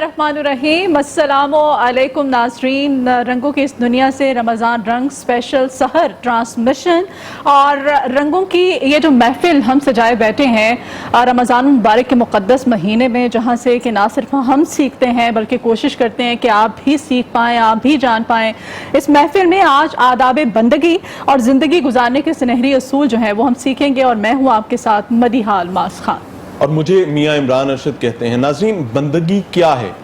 बिस्मिल्लाहिर्रहमानिर्रहीम। अस्सलामु अलैकुम नाज़रीन। रंगों की इस दुनिया से रमज़ान रंग स्पेशल सहर ट्रांसमिशन और रंगों की ये जो महफिल हम सजाए बैठे हैं रमज़ान मुबारक के मुक़द्दस महीने में, जहाँ से कि ना सिर्फ हम सीखते हैं बल्कि कोशिश करते हैं कि आप भी सीख पाएँ, आप भी जान पाएँ। इस महफिल में आज आदाब बंदगी और ज़िंदगी गुजारने के सुनहरी असूल जो हैं वो हम सीखेंगे, और मैं हूँ आपके साथ मदीहा अलमास खान और मुझे मियाँ इमरान अरशद कहते हैं। नाज़रीन, बंदगी क्या है?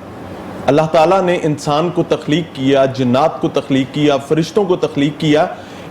अल्लाह ताला ने इंसान को तख्लीक किया, जिन्नात को तख्लीक किया, फरिश्तों को तख्लीक किया।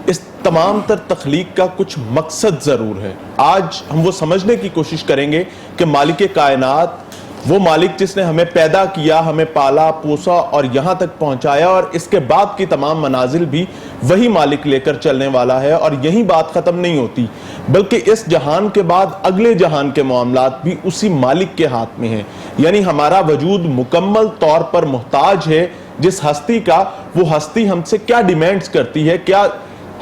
इस तमाम तर तख्लीक का कुछ मकसद ज़रूर है। आज हम वो समझने की कोशिश करेंगे कि मालिक कायनात, वो मालिक जिसने हमें पैदा किया, हमें पाला पोसा और यहाँ तक पहुँचाया, और इसके बाद की तमाम मनाजिल भी वही मालिक लेकर चलने वाला है। और यही बात ख़त्म नहीं होती, बल्कि इस जहान के बाद अगले जहान के मामलात भी उसी मालिक के हाथ में हैं। यानी हमारा वजूद मुकम्मल तौर पर मुहताज है जिस हस्ती का। वो हस्ती हमसे क्या डिमांड्स करती है, क्या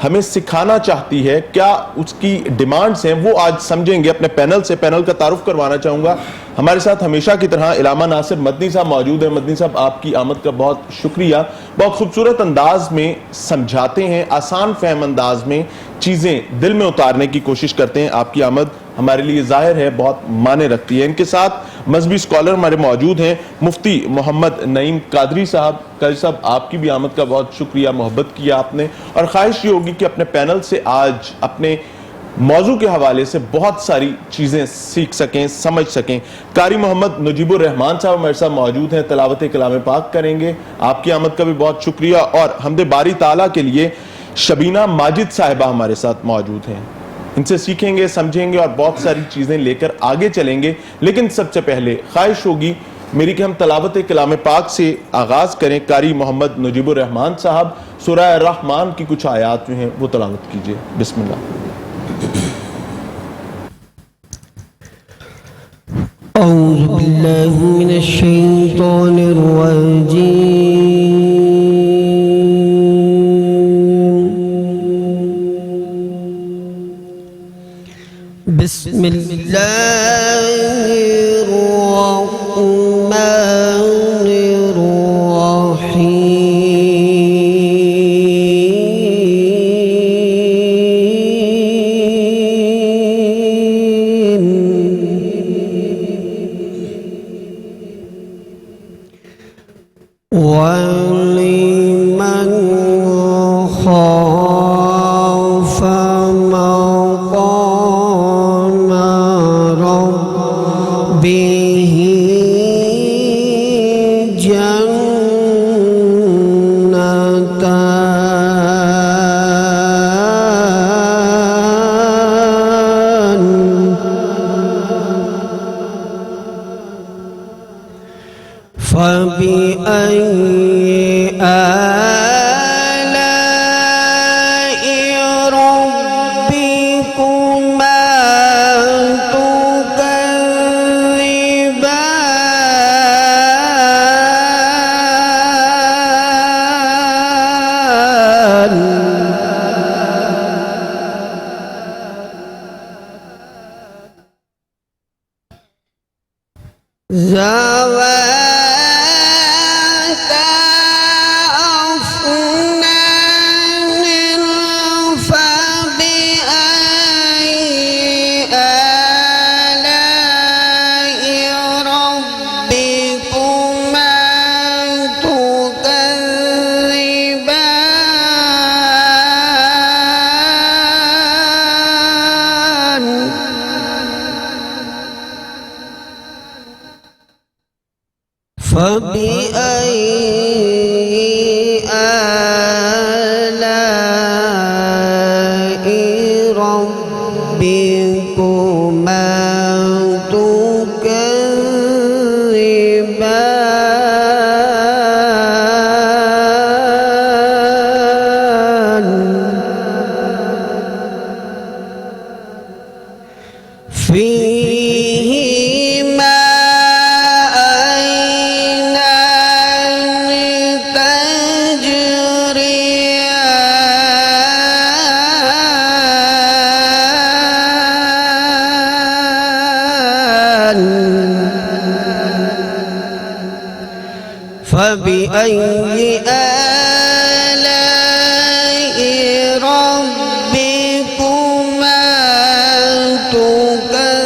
हमें सिखाना चाहती है, क्या उसकी डिमांड्स हैं, वो आज समझेंगे अपने पैनल से। पैनल का तारुफ करवाना चाहूँगा। हमारे साथ हमेशा की तरह इलामा नासिर मदनी साहब मौजूद हैं। मदनी साहब, आपकी आमद का बहुत शुक्रिया। बहुत खूबसूरत अंदाज में समझाते हैं, आसान फहम अंदाज में चीज़ें दिल में उतारने की कोशिश करते हैं। आपकी आमद हमारे लिए ज़ाहिर है बहुत माने रखती है। इनके साथ मजहबी स्कॉलर हमारे मौजूद हैं, मुफ्ती मोहम्मद नईम कादरी साहब। कादरी साहब, आपकी भी आमद का बहुत शुक्रिया, मोहब्बत किया आपने। और ख्वाहिश ये होगी कि अपने पैनल से आज अपने मौजू के हवाले से बहुत सारी चीज़ें सीख सकें, समझ सकें। कारी मोहम्मद नजीबुर रहमान साहब हमारे साथ मौजूद हैं, तिलावत कलाम पाक करेंगे। आपकी आमद का भी बहुत शुक्रिया। और हमदे बारी ताला के लिए शबीना माजिद साहिबा हमारे साथ मौजूद हैं। इनसे सीखेंगे, समझेंगे और बहुत सारी चीज़ें लेकर आगे चलेंगे। लेकिन सबसे पहले ख्वाहिश होगी मेरी कि हम तिलावत कलाम पाक से आगाज़ करें। कारी मोहम्मद नजीबुर रहमान साहब सूरह रहमान की कुछ आयात जो हैं वो तिलावत कीजिए। बिस्मिल्लाह। أعوذ بالله من الشيطان الرجيم بسم الله الرحمن الرحيم وَلِمَنْ خَافَ مَقَامَ رَبِّهِ جَنَّتَانِ فَبِأَيِّ آلاء ربكما تكذبان ذواتا أفنان فبأي آلاء ربكما تكذبان فبأي آلاء ربكما تكذبان فيهما عينان فبأي آلاء ربكما تكذبان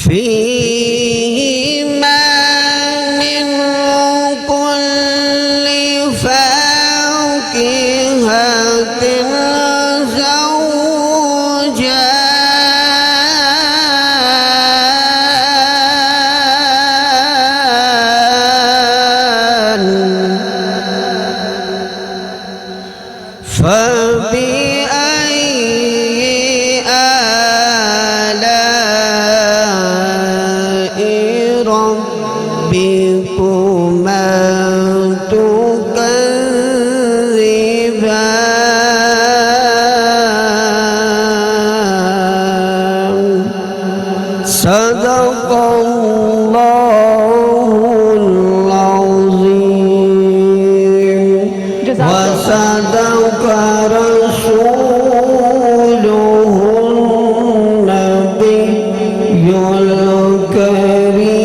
فيهما من كل فاكهة زوجان فبأي آلاء ربكما تكذبان صدق الله العظيم وصدق رسوله النبي الكريم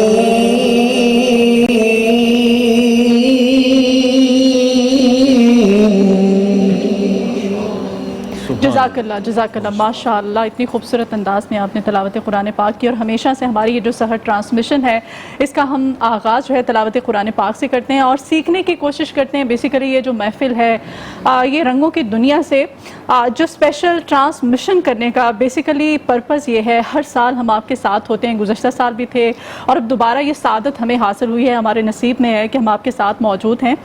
जज़ाकल्लाह माशाअल्लाह, इतनी खूबसूरत अंदाज में आपने तिलावत कुरान पाक की। और हमेशा से हमारी ये जो सहर ट्रांसमिशन है इसका हम आगाज़ जो है तिलावत कुरान पाक से करते हैं और सीखने की कोशिश करते हैं। बेसिकली ये जो महफिल है ये रंगों की दुनिया से जो स्पेशल ट्रांसमिशन करने का बेसिकली पर्पज़ ये है, हर साल हम आपके साथ होते हैं, गुज़श्ता साल भी थे और अब दोबारा ये सादत हमें हासिल हुई है, हमारे नसीब में है कि हम आपके साथ मौजूद हैं।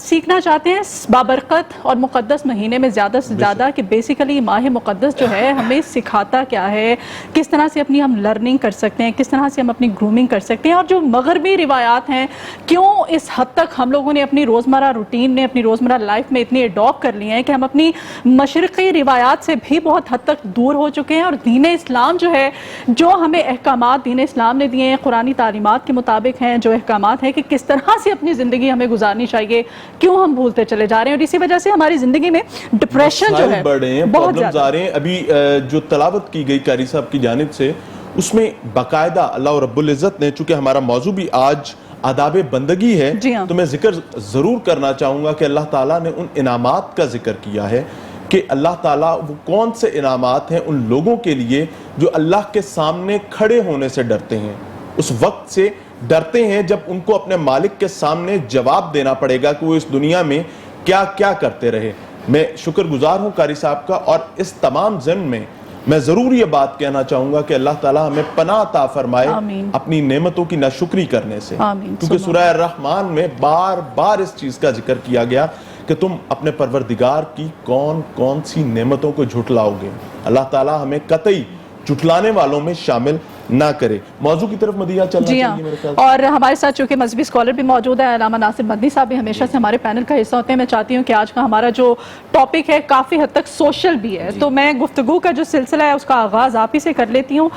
सीखना चाहते हैं बाबरकत और मुक़द्दस महीने में ज़्यादा से ज़्यादा कि बेसिकली माह मुक़द्दस जो है हमें सिखाता क्या है, किस तरह से अपनी हम लर्निंग कर सकते हैं, किस तरह से हम अपनी ग्रूमिंग कर सकते हैं। और जो मगरबी रिवायात हैं क्यों इस हद तक हम लोगों ने अपनी रोज़मर्रा रूटीन में, अपनी रोज़मर्रा लाइफ में इतनी अडॉप्ट कर लिए हैं कि हम अपनी मशरक़ी रिवायात से भी बहुत हद तक दूर हो चुके हैं। और दीन इस्लाम जो है, जो हमें अहकामात दीन इस्लाम ने दिए हैं, कुरानी तालीमात के मुताबिक हैं जो अहकामात हैं कि किस तरह से अपनी ज़िंदगी हमें गुजारनी चाहिए, क्यों हम भूलते चले जा रहे हैं। और इसी वजह से हमारी ज़िंदगी में डिप्रेशन जो है बहुत प्रॉब्लम्स आ रहे हैं। अभी जो तलावत की गई कारी साहब की जानिब से, उसमें बाकायदा अल्लाह रब्बुल इज़्ज़त ने, चूंकि हमारा मौजू भी आज आदाब बंदगी है, तो मैं जिक्र ज़रूर करना चाहूँगा कि अल्लाह ताला ने उन इनामात का जिक्र किया है कि अल्लाह ताला वो कौन से इनामात हैं उन लोगों के लिए जो अल्लाह के सामने खड़े होने से डरते हैं, उस वक्त से डरते हैं जब उनको अपने मालिक के सामने जवाब देना पड़ेगा कि वो इस दुनिया में क्या क्या करते रहे। मैं शुक्रगुजार हूँ कारी साहब का, और इस तमाम ज़िम्न में मैं ज़रूर ये बात कहना चाहूँगा कि अल्लाह ताला हमें पनाह अता फरमाए अपनी नेमतों की नाशुक्री करने से, क्योंकि सूरह रहमान में बार बार इस चीज़ का जिक्र किया गया कि तुम अपने परवरदिगार की कौन कौन सी नेमतों को झुटलाओगे। अल्लाह ताला हमें कतई झुटलाने वालों में शामिल ना करे। मौजू की तरफ मदिया चलना चाहिए मेरे ख्याल से। और हमारे साथ चूंकि मजहबी स्कॉलर भी मौजूद है, अल्लामा नासिर मदनी साहब भी हमेशा से हमारे पैनल का हिस्सा होते हैं। मैं चाहती हूँ कि आज का हमारा जो टॉपिक है काफ़ी हद तक सोशल भी है, तो मैं गुफ्तगू का जो सिलसिला है उसका आगाज़ आप ही से कर लेती हूँ।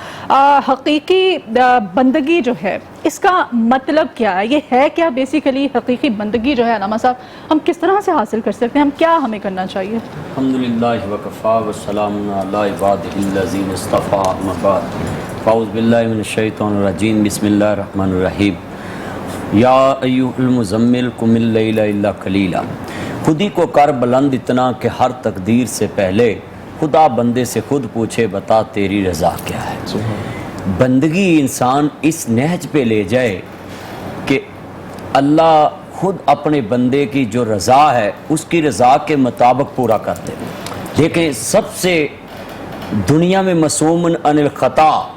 हकीकी बंदगी जो है इसका मतलब क्या है, ये है क्या बेसिकली हकीकी बंदगी जो है अल्लामा साहब, हम किस तरह से हासिल कर सकते हैं, हम क्या हमें करना चाहिए? अल्हम्दुलिल्लाह व कफ़ा व सलामुन अला इबादिहिल्लज़ीना इस्तफ़ा अम्मा बाद। फ़ाऊज़ु बिल्लाहि मिनश शैतानिर रजीम। बिस्मिल्लाहिर रहमानिर रहीम। या अय्युहल मुज़म्मिल कुमिल लैला इल्ला कलीला। खुदी को कर बुलंद इतना कि हर तकदीर से पहले खुदा बंदे से खुद पूछे बता तेरी रज़ा क्या है। बंदगी इंसान इस नहज पे ले जाए कि अल्लाह खुद अपने बंदे की जो रज़ा है उसकी रज़ा के मुताबिक पूरा कर दे। देखें, सबसे दुनिया में मासूम अनिल ख़ता,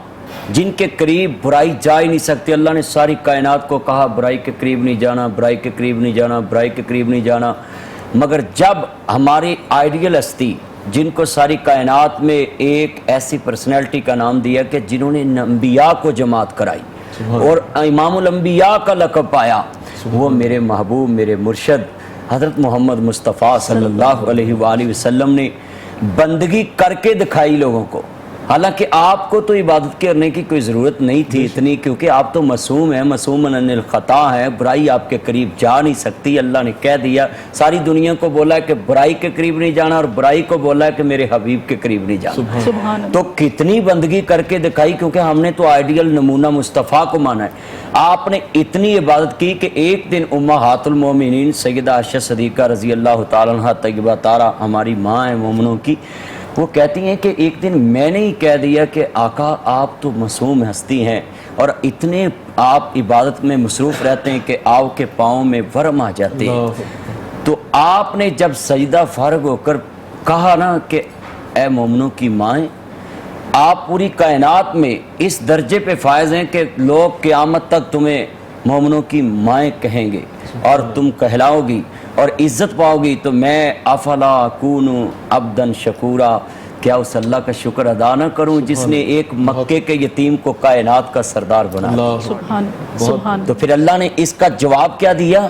जिनके करीब बुराई जा ही नहीं सकती, अल्लाह ने सारी कायनात को कहा बुराई के करीब नहीं जाना, बुराई के करीब नहीं जाना, बुराई के करीब नहीं जाना। मगर जब हमारी आइडियल हस्ती, जिनको सारी कायनात में एक ऐसी पर्सनैलिटी का नाम दिया कि जिन्होंने अंबिया को जमात कराई और इमामुल अंबिया का लक़ब पाया, वो मेरे महबूब, मेरे मुर्शद हज़रत मोहम्मद मुस्तफ़ा सल्लल्लाहु अलैहि वसल्लम ने बंदगी करके दिखाई लोगों को। حالانکہ آپ کو تو عبادت کرنے کی کوئی ضرورت نہیں تھی اتنی، کیونکہ آپ تو معصوم ہیں، معصوم عن الخطا ہیں، برائی آپ کے قریب جا نہیں سکتی۔ اللہ نے کہہ دیا، ساری دنیا کو بولا ہے کہ برائی کے قریب نہیں جانا، اور برائی کو بولا ہے کہ میرے حبیب کے قریب نہیں جانا۔ سبحان اللہ۔ تو کتنی بندگی کر کے دکھائی، کیونکہ ہم نے تو آئیڈیل نمونہ مصطفیٰ کو مانا ہے۔ آپ نے اتنی عبادت کی کہ ایک دن امہات المومنین سیدہ عائشہ صدیقہ رضی اللہ تعالیٰ عنہ طیبہ طاہرہ، ہماری ماں ہیں مومنوں کی، وہ کہتی ہیں کہ ایک دن میں نے ہی کہہ دیا کہ آقا آپ تو معصوم ہستی ہیں اور اتنے آپ عبادت میں مصروف رہتے ہیں کہ آؤ کے پاؤں میں ورم آ جاتے ہیں۔ تو آپ نے جب سجدہ فارغ ہو کر کہا نا کہ اے مومنوں کی مائیں، آپ پوری کائنات میں اس درجے پہ فائز ہیں کہ لوگ قیامت تک تمہیں مومنوں کی مائیں کہیں گے اور تم کہلاؤ گی اور عزت پاؤ گی، تو میں افلا اکون عبدا شکورا، کیا اس اللہ کا شکر ادا نہ کروں جس نے ایک مکے کے یتیم کو کائنات کا سردار بنایا۔ سبحان سبحان۔ تو پھر اللہ نے اس کا جواب کیا دیا؟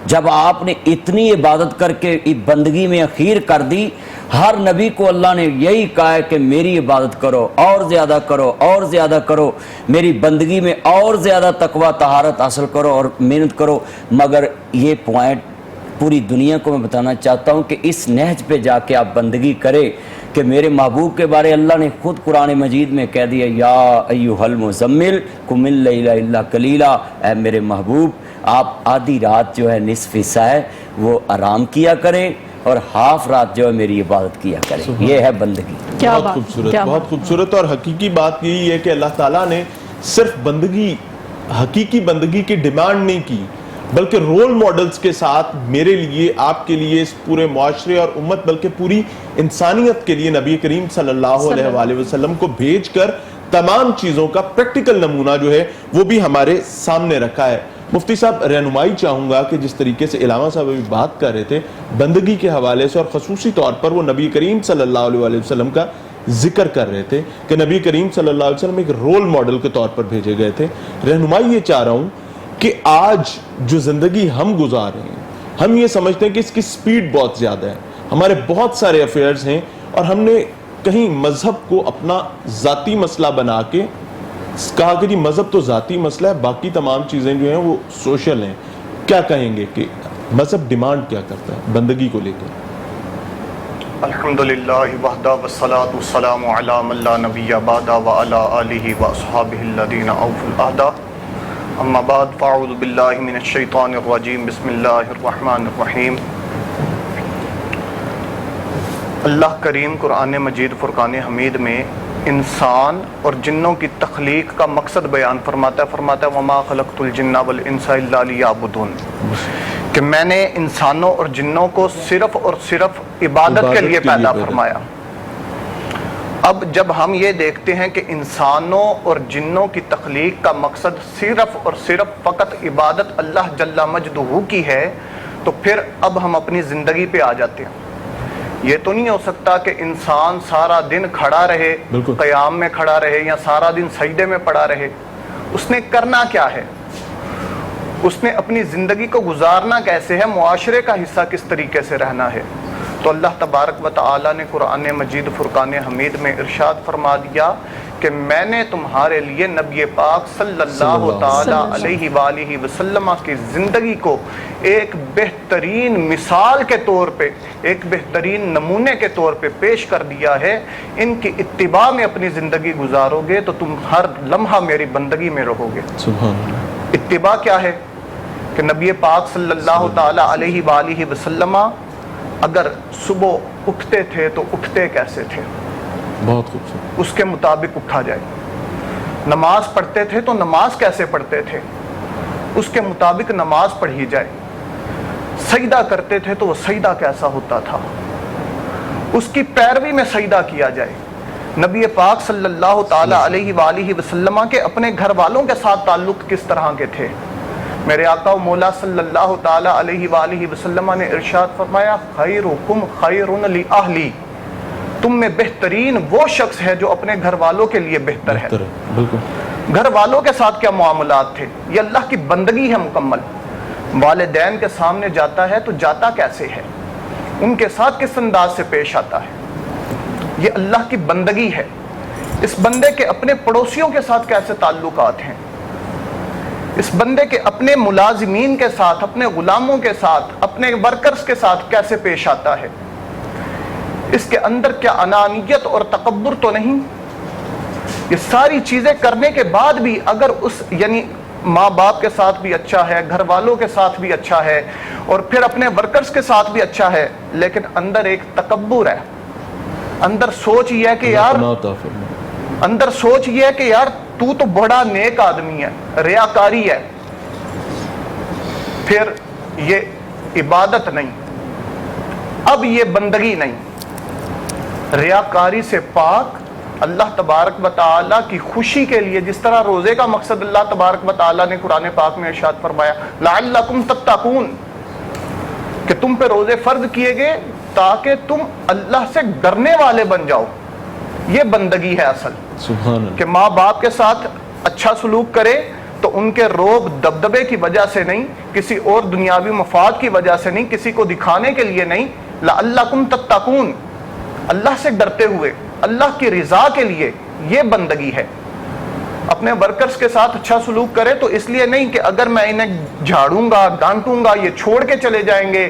جب آپ نے اتنی عبادت کر کے بندگی میں اخیر کر دی، ہر نبی کو اللہ نے یہی کہا ہے کہ میری عبادت کرو، اور زیادہ کرو، اور زیادہ کرو، میری بندگی میں اور زیادہ تقوی طہارت حاصل کرو اور محنت کرو۔ مگر یہ پوائنٹ پوری دنیا کو میں بتانا چاہتا ہوں کہ اس نہج پہ جا کے آپ بندگی کرے کہ میرے محبوب کے بارے اللہ نے خود قرآن مجید میں کہہ دیا، یا ایھا المزمل قم اللیل الا قلیلا، اے میرے محبوب آپ آدھی رات جو ہے نصف حصہ ہے وہ آرام کیا کریں اور ہاف رات جو ہے میری عبادت کیا کریں۔ یہ ہے بندگی۔ کیا بہت بات، خوبصورت، کیا بہت خوبصورت۔ اور حقیقی بات یہی ہے کہ اللہ تعالیٰ نے صرف بندگی، حقیقی بندگی کی ڈیمانڈ نہیں کی، بلکہ رول ماڈلز کے ساتھ میرے لیے، آپ کے لیے، اس پورے معاشرے اور امت، بلکہ پوری انسانیت کے لیے نبی کریم صلی اللہ علیہ وآلہ وسلم کو بھیج کر تمام چیزوں کا پریکٹیکل نمونہ جو ہے وہ بھی ہمارے سامنے رکھا ہے۔ مفتی صاحب، رہنمائی چاہوں گا کہ جس طریقے سے علامہ صاحب ابھی بات کر رہے تھے بندگی کے حوالے سے، اور خصوصی طور پر وہ نبی کریم صلی اللہ علیہ وآلہ وسلم کا ذکر کر رہے تھے کہ نبی کریم صلی اللہ علیہ وسلم ایک رول ماڈل کے طور پر بھیجے گئے تھے۔ رہنمائی یہ چاہ رہا ہوں کہ آج جو زندگی ہم گزار رہے ہیں، ہم یہ سمجھتے ہیں کہ اس کی سپیڈ بہت زیادہ ہے، ہمارے بہت سارے افیئرز ہیں، اور ہم نے کہیں مذہب کو اپنا ذاتی مسئلہ بنا کے کہا کہ جی مذہب تو ذاتی مسئلہ ہے، باقی تمام چیزیں جو ہیں وہ سوشل ہیں۔ کیا کہیں گے کہ مذہب ڈیمانڈ کیا کرتا ہے بندگی کو لے کے؟ الحمدللہ وحدہ والصلاة والسلام علی من لا نبی بعدہ وعلی آلہ واصحابہ الذین اوفوا العہد، اما بعد فاعوذ باللہ من الشیطان الرجیم، بسم اللہ الرحمن الرحیم۔ اللہ کریم قرآن مجید فرقان حمید میں انسان اور جنوں کی تخلیق کا مقصد بیان فرماتا ہے وما خلقت الجن والانس الا لیعبدون، کہ میں نے انسانوں اور جنوں کو صرف اور صرف عبادت کے لیے پیدا فرمایا۔ اب جب ہم یہ دیکھتے ہیں کہ انسانوں اور جنوں کی تخلیق کا مقصد صرف اور صرف فقط عبادت اللہ جل مجدہ کی ہے، تو پھر اب ہم اپنی زندگی پہ آ جاتے ہیں۔ یہ تو نہیں ہو سکتا کہ انسان سارا دن کھڑا رہے، قیام میں کھڑا رہے، یا سارا دن سجدے میں پڑا رہے۔ اس نے کرنا کیا ہے؟ اس نے اپنی زندگی کو گزارنا کیسے ہے؟ معاشرے کا حصہ کس طریقے سے رہنا ہے؟ تو اللہ تبارک و تعالی نے قرآن مجید فرقان حمید میں ارشاد فرما دیا کہ میں نے تمہارے لیے نبی پاک صلی اللہ تعالی علیہ وآلہ وسلم کی زندگی کو ایک بہترین مثال کے طور پہ، ایک بہترین نمونے کے طور پہ پیش کر دیا ہے۔ ان کی اتباع میں اپنی زندگی گزارو گے تو تم ہر لمحہ میری بندگی میں رہو گے۔ اتباع کیا ہے؟ کہ نبی پاک صلی اللہ تعالی علیہ وآلہ وسلم اگر صبح اٹھتے تھے تو اٹھتے کیسے تھے؟ بہت خوبصورت۔ اس کے مطابق اٹھا جائے۔ نماز پڑھتے تھے تو نماز کیسے پڑھتے تھے؟ اس کے مطابق نماز پڑھی جائے۔ سجدہ کرتے تھے تو وہ سجدہ کیسا ہوتا تھا؟ اس کی پیروی میں سجدہ کیا جائے۔ نبی پاک صلی اللہ تعالی علیہ وآلہ وسلم کے اپنے گھر والوں کے ساتھ تعلق کس طرح کے تھے؟ میرے آقا و مولا صلی اللہ تعالی علیہ وآلہ وسلم نے ارشاد فرمایا خیرکم خیر لأہلی، تم میں بہترین وہ شخص ہے جو اپنے گھر والوں کے لیے بہتر ہے۔ بالکل۔ گھر والوں کے ساتھ کیا معاملات تھے؟ یہ اللہ کی بندگی ہے مکمل۔ والدین کے سامنے جاتا ہے تو جاتا کیسے ہے؟ ان کے ساتھ کس انداز سے پیش آتا ہے؟ یہ اللہ کی بندگی ہے۔ اس بندے کے اپنے پڑوسیوں کے ساتھ کیسے تعلقات ہیں، اس بندے کے اپنے ملازمین کے ساتھ، اپنے غلاموں کے ساتھ، اپنے ورکرز کے ساتھ کیسے پیش آتا ہے، اس کے اندر کیا انانیت اور تکبر تو نہیں؟ یہ ساری چیزیں کرنے کے بعد بھی اگر اس یعنی ماں باپ کے ساتھ بھی اچھا ہے، گھر والوں کے ساتھ بھی اچھا ہے، اور پھر اپنے ورکرز کے ساتھ بھی اچھا ہے، لیکن اندر ایک تکبر ہے، اندر سوچ یہ ہے کہ یار تو تو بڑا نیک آدمی ہے، ریاکاری ہے، پھر یہ عبادت نہیں، اب یہ بندگی نہیں، ریاکاری سے پاک اللہ تبارک و تعالیٰ کی خوشی کے لیے، جس طرح روزے کا مقصد اللہ تبارک و تعالیٰ نے قرآن پاک میں ارشاد فرمایا لعلکم تتقون، کہ تم پہ روزے فرض کیے گئے تاکہ تم اللہ سے ڈرنے والے بن جاؤ، یہ بندگی ہے اصل، سبحان اللہ، کہ ماں باپ کے ساتھ اچھا سلوک کرے تو ان کے روب دبدبے کی وجہ سے نہیں، کسی اور دنیاوی مفاد کی وجہ سے نہیں، کسی کو دکھانے کے لیے نہیں، لعلکم تتقون، اللہ سے ڈرتے ہوئے، اللہ کی رضا کے لیے، یہ بندگی ہے۔ اپنے ورکرز کے ساتھ اچھا سلوک کرے تو اس لیے نہیں کہ اگر میں انہیں جھاڑوں گا، ڈانٹوں گا، یہ چھوڑ کے چلے جائیں گے،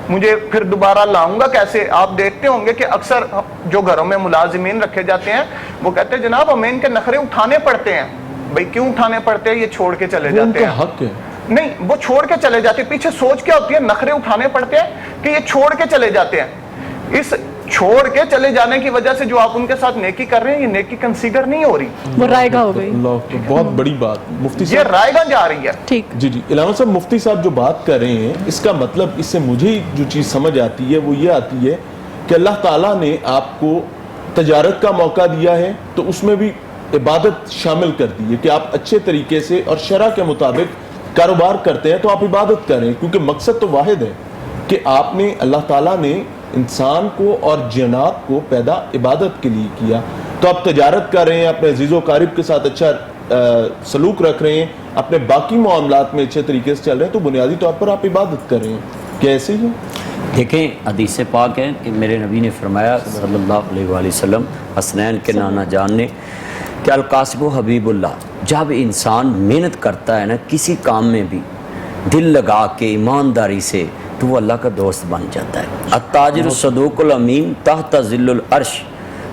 مجھے پھر دوبارہ لاؤں گا کیسے؟ آپ دیکھتے ہوں گے کہ اکثر جو گھروں میں ملازمین رکھے جاتے ہیں وہ کہتے ہیں جناب ہمیں ان کے نخرے اٹھانے پڑتے ہیں۔ بھئی کیوں اٹھانے پڑتے ہیں؟ یہ چھوڑ کے چلے جاتے ہیں، حق ہے، نہیں وہ چھوڑ کے چلے جاتے ہیں، پیچھے سوچ کیا ہوتی ہے؟ نخرے اٹھانے پڑتے ہیں کہ یہ چھوڑ کے چلے جاتے ہیں۔ اس چھوڑ کے چلے جانے کی وجہ سے جو آپ ان کے ساتھ نیکی کر رہے ہیں، یہ نیکی کنسیڈر نہیں ہو رہی، وہ رائے گاہ ہو گئی، اللہ بہت بڑی بات مفتی یہ صاحب، رائے گاہ جا رہی ہے۔ ٹھیک، جی علامہ صاحب، مفتی صاحب جو بات کر رہے ہیں اس کا مطلب، اس سے مجھے جو چیز سمجھ آتی ہے وہ یہ آتی ہے کہ اللہ تعالیٰ نے آپ کو تجارت کا موقع دیا ہے تو اس میں بھی عبادت شامل کر دی ہے کہ آپ اچھے طریقے سے اور شرع کے مطابق کاروبار کرتے ہیں تو آپ عبادت کریں، کیونکہ مقصد تو واحد ہے کہ آپ نے، اللہ تعالیٰ نے انسان کو اور جنات کو پیدا عبادت کے لیے کیا، تو آپ تجارت کر رہے ہیں، اپنے عزیز و قارب کے ساتھ اچھا سلوک رکھ رہے ہیں، اپنے باقی معاملات میں اچھے طریقے سے چل رہے ہیں، تو بنیادی طور پر آپ عبادت کر رہے ہیں، کیسے ہی؟ دیکھیں حدیث پاک ہے کہ میرے نبی نے فرمایا صلی اللہ علیہ وآلہ وسلم، حسنین کے نانا جان نے، کہ القاسب حبیب اللہ، جب انسان محنت کرتا ہے نا کسی کام میں بھی دل لگا کے ایمانداری سے، تو وہ اللہ کا دوست بن جاتا ہے۔ التاجر الصدوق الامین تحت ظل العرش،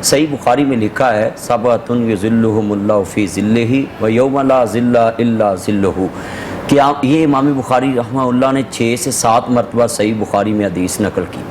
صحیح بخاری میں لکھا ہے سبعۃ یظلھم اللہ فی ظلہ ویوم لا ظل الا ظلہ، کہ یہ امام بخاری رحمہ اللہ نے 6 سے 7 مرتبہ صحیح بخاری میں حدیث نقل کی،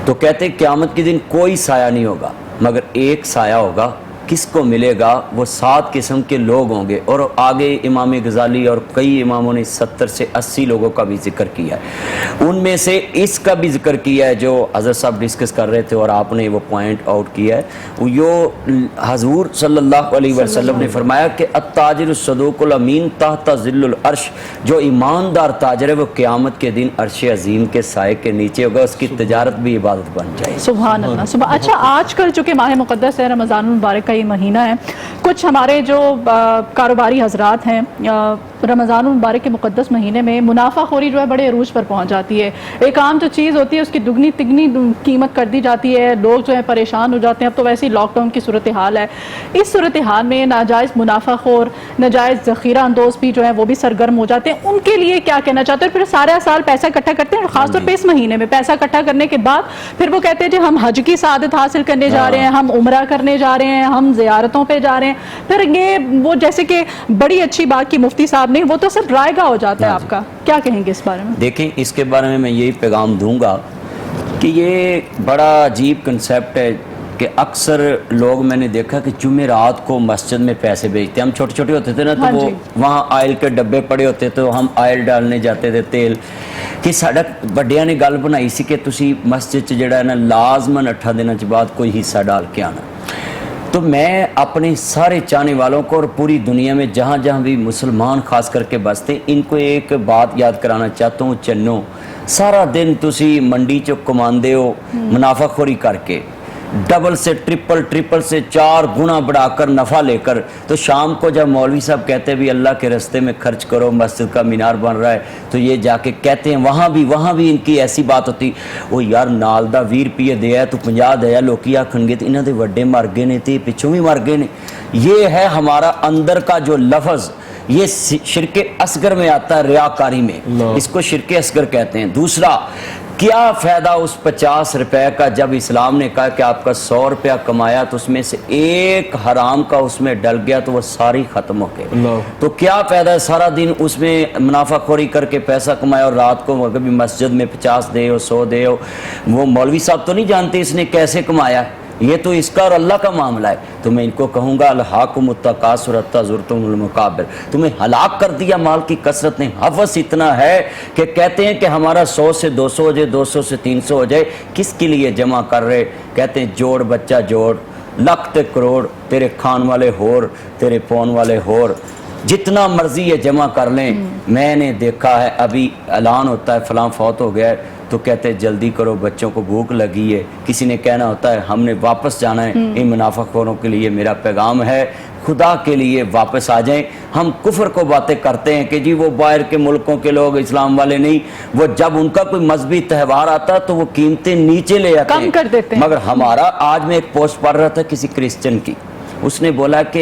تو کہتے ہیں قیامت کے دن کوئی سایہ نہیں ہوگا مگر ایک سایہ ہوگا، کس کو ملے گا؟ وہ 7 قسم کے لوگ ہوں گے، اور آگے امام غزالی اور کئی اماموں نے 70 سے 80 لوگوں کا بھی ذکر کیا ہے، ان میں سے اس کا بھی ذکر کیا ہے جو حضرت صاحب ڈسکس کر رہے تھے اور آپ نے وہ پوائنٹ آؤٹ کیا ہے، وہ حضور صلی اللہ علیہ وسلم نے فرمایا کہ التاجر الصدوق الامین تحت ظل العرش، جو ایماندار تاجر ہے وہ قیامت کے دن عرش عظیم کے سائے کے نیچے ہوگا، اس کی تجارت بھی عبادت بن جائے گی۔ سبحان اللہ، سبحان۔ اچھا، آج کل چونکہ ماہ مقدس ہے، رمضان المبارک کا یہ مہینہ ہے، کچھ ہمارے جو کاروباری حضرات ہیں رمضان المبارک کے مقدس مہینے میں منافع خوری جو ہے بڑے عروج پر پہنچ جاتی ہے، ایک عام جو چیز ہوتی ہے اس کی دگنی تگنی قیمت کر دی جاتی ہے، لوگ جو ہے پریشان ہو جاتے ہیں۔ اب تو ویسے ہی لاک ڈاؤن کی صورتحال ہے، اس صورتحال میں ناجائز منافع خور، ناجائز ذخیرہ اندوز بھی جو ہے وہ بھی سرگرم ہو جاتے ہیں، ان کے لیے کیا کہنا چاہتے ہیں؟ پھر سارا سال پیسہ اکٹھا کرتے ہیں، اور خاص طور پہ اس مہینے میں پیسہ اکٹھا کرنے کے بعد پھر وہ کہتے ہیں جی ہم حج کی سعادت حاصل کرنے جا رہے ہیں، ہم عمرہ کرنے جا رہے ہیں، ہم زیارتوں پہ جا رہے ہیں، پھر یہ وہ جیسے کہ بڑی اچھی بات کی مفتی صاحب نے، وہ تو صرف رائے گاہ ہو جاتا ہے۔ آپ کا کیا کہیں گے اس بارے میں؟ دیکھیں اس کے بارے میں یہی پیغام دوں گا کہ یہ بڑا عجیب کنسیپٹ ہے کہ اکثر لوگ، میں نے دیکھا کہ جمعرات کو مسجد میں پیسے بھیجتے ہیں، ہم چھوٹے چھوٹے ہوتے تھے نا تو وہ وہاں آئل کے ڈبے پڑے ہوتے تو ہم آئل ڈالنے جاتے تھے، تیل کہ ساڈا بڑیاں نے گل بنائی سی کہ تسی مسجد جڑا ہے نا لازماً 8 دنوں بعد کوئی حصہ ڈال کے آنا۔ تو میں اپنے سارے چاہنے والوں کو اور پوری دنیا میں جہاں جہاں بھی مسلمان خاص کر کے بستے ہیں، ان کو ایک بات یاد کرانا چاہتا ہوں، چنو سارا دن تسی منڈی چ کماندے ہو منافع خوری کر کے، डबल से ट्रिपल से 4 गुना बढ़ाकर नफ़ा लेकर। तो शाम को जब मौलवी साहब कहते हैं भी अल्लाह के रास्ते में खर्च करो, मस्जिद का मीनार बन रहा है, तो ये जाके कहते हैं वहाँ भी इनकी ऐसी बात होती, वो यार नाल दा 20 रुपये दिया तो 50 दिया, लोग आखणगे तो इन्हों के वड्डे मर गए ने तो पिछों भी मर गए ने। ये है हमारा अंदर का जो लफ्ज़, ये शिरके असगर में आता है, रियाकारी में, इसको शिरके असगर कहते हैं। दूसरा, क्या फ़ायदा उस 50 रुपए का जब इस्लाम ने कहा कि आपका 100 रुपया कमाया तो उसमें से एक हराम का उसमें डल गया तो वो सारी ख़त्म हो गए। तो क्या फ़ायदा है सारा दिन उसमें मुनाफाखोरी करके पैसा कमाया और रात को कभी मस्जिद में 50 दे हो 100 दे हो, वो मौलवी साहब तो नहीं जानते इसने कैसे कमाया, ये तो इसका और अल्लाह का मामला है। तो मैं इनको कहूँगा अलहाकुम तकासुर हत्ता ज़ुरतुमुल मकाबिर, तुम्हें हलाक कर दिया माल की कसरत ने। हवस इतना है कि कहते हैं कि हमारा 100 से 200 हो जाए, 200 से 300 हो जाए, किसके लिए जमा कर रहे? कहते हैं जोड़ बच्चा जोड़, लाख ते करोड़, तेरे खान वाले होर, तेरे पौन वाले होर, जितना मर्जी ये जमा कर लें। मैंने देखा है अभी ऐलान होता है फलां फौत हो गया है तो कहते हैं जल्दी करो बच्चों को भूख लगी है, किसी ने कहना होता है हमने वापस जाना है। इन मुनाफाखोरों के लिए मेरा पैगाम है, खुदा के लिए वापस आ जाएं। हम कुफर को बातें करते हैं कि जी वो बाहर के मुल्कों के लोग इस्लाम वाले नहीं, वो जब उनका कोई मजहबी त्यौहार आता तो वो कीमतें नीचे ले आते हैं, कर देते हैं। मगर हमारा, आज मैं एक पोस्ट पढ़ रहा था किसी क्रिश्चियन की, उसने बोला कि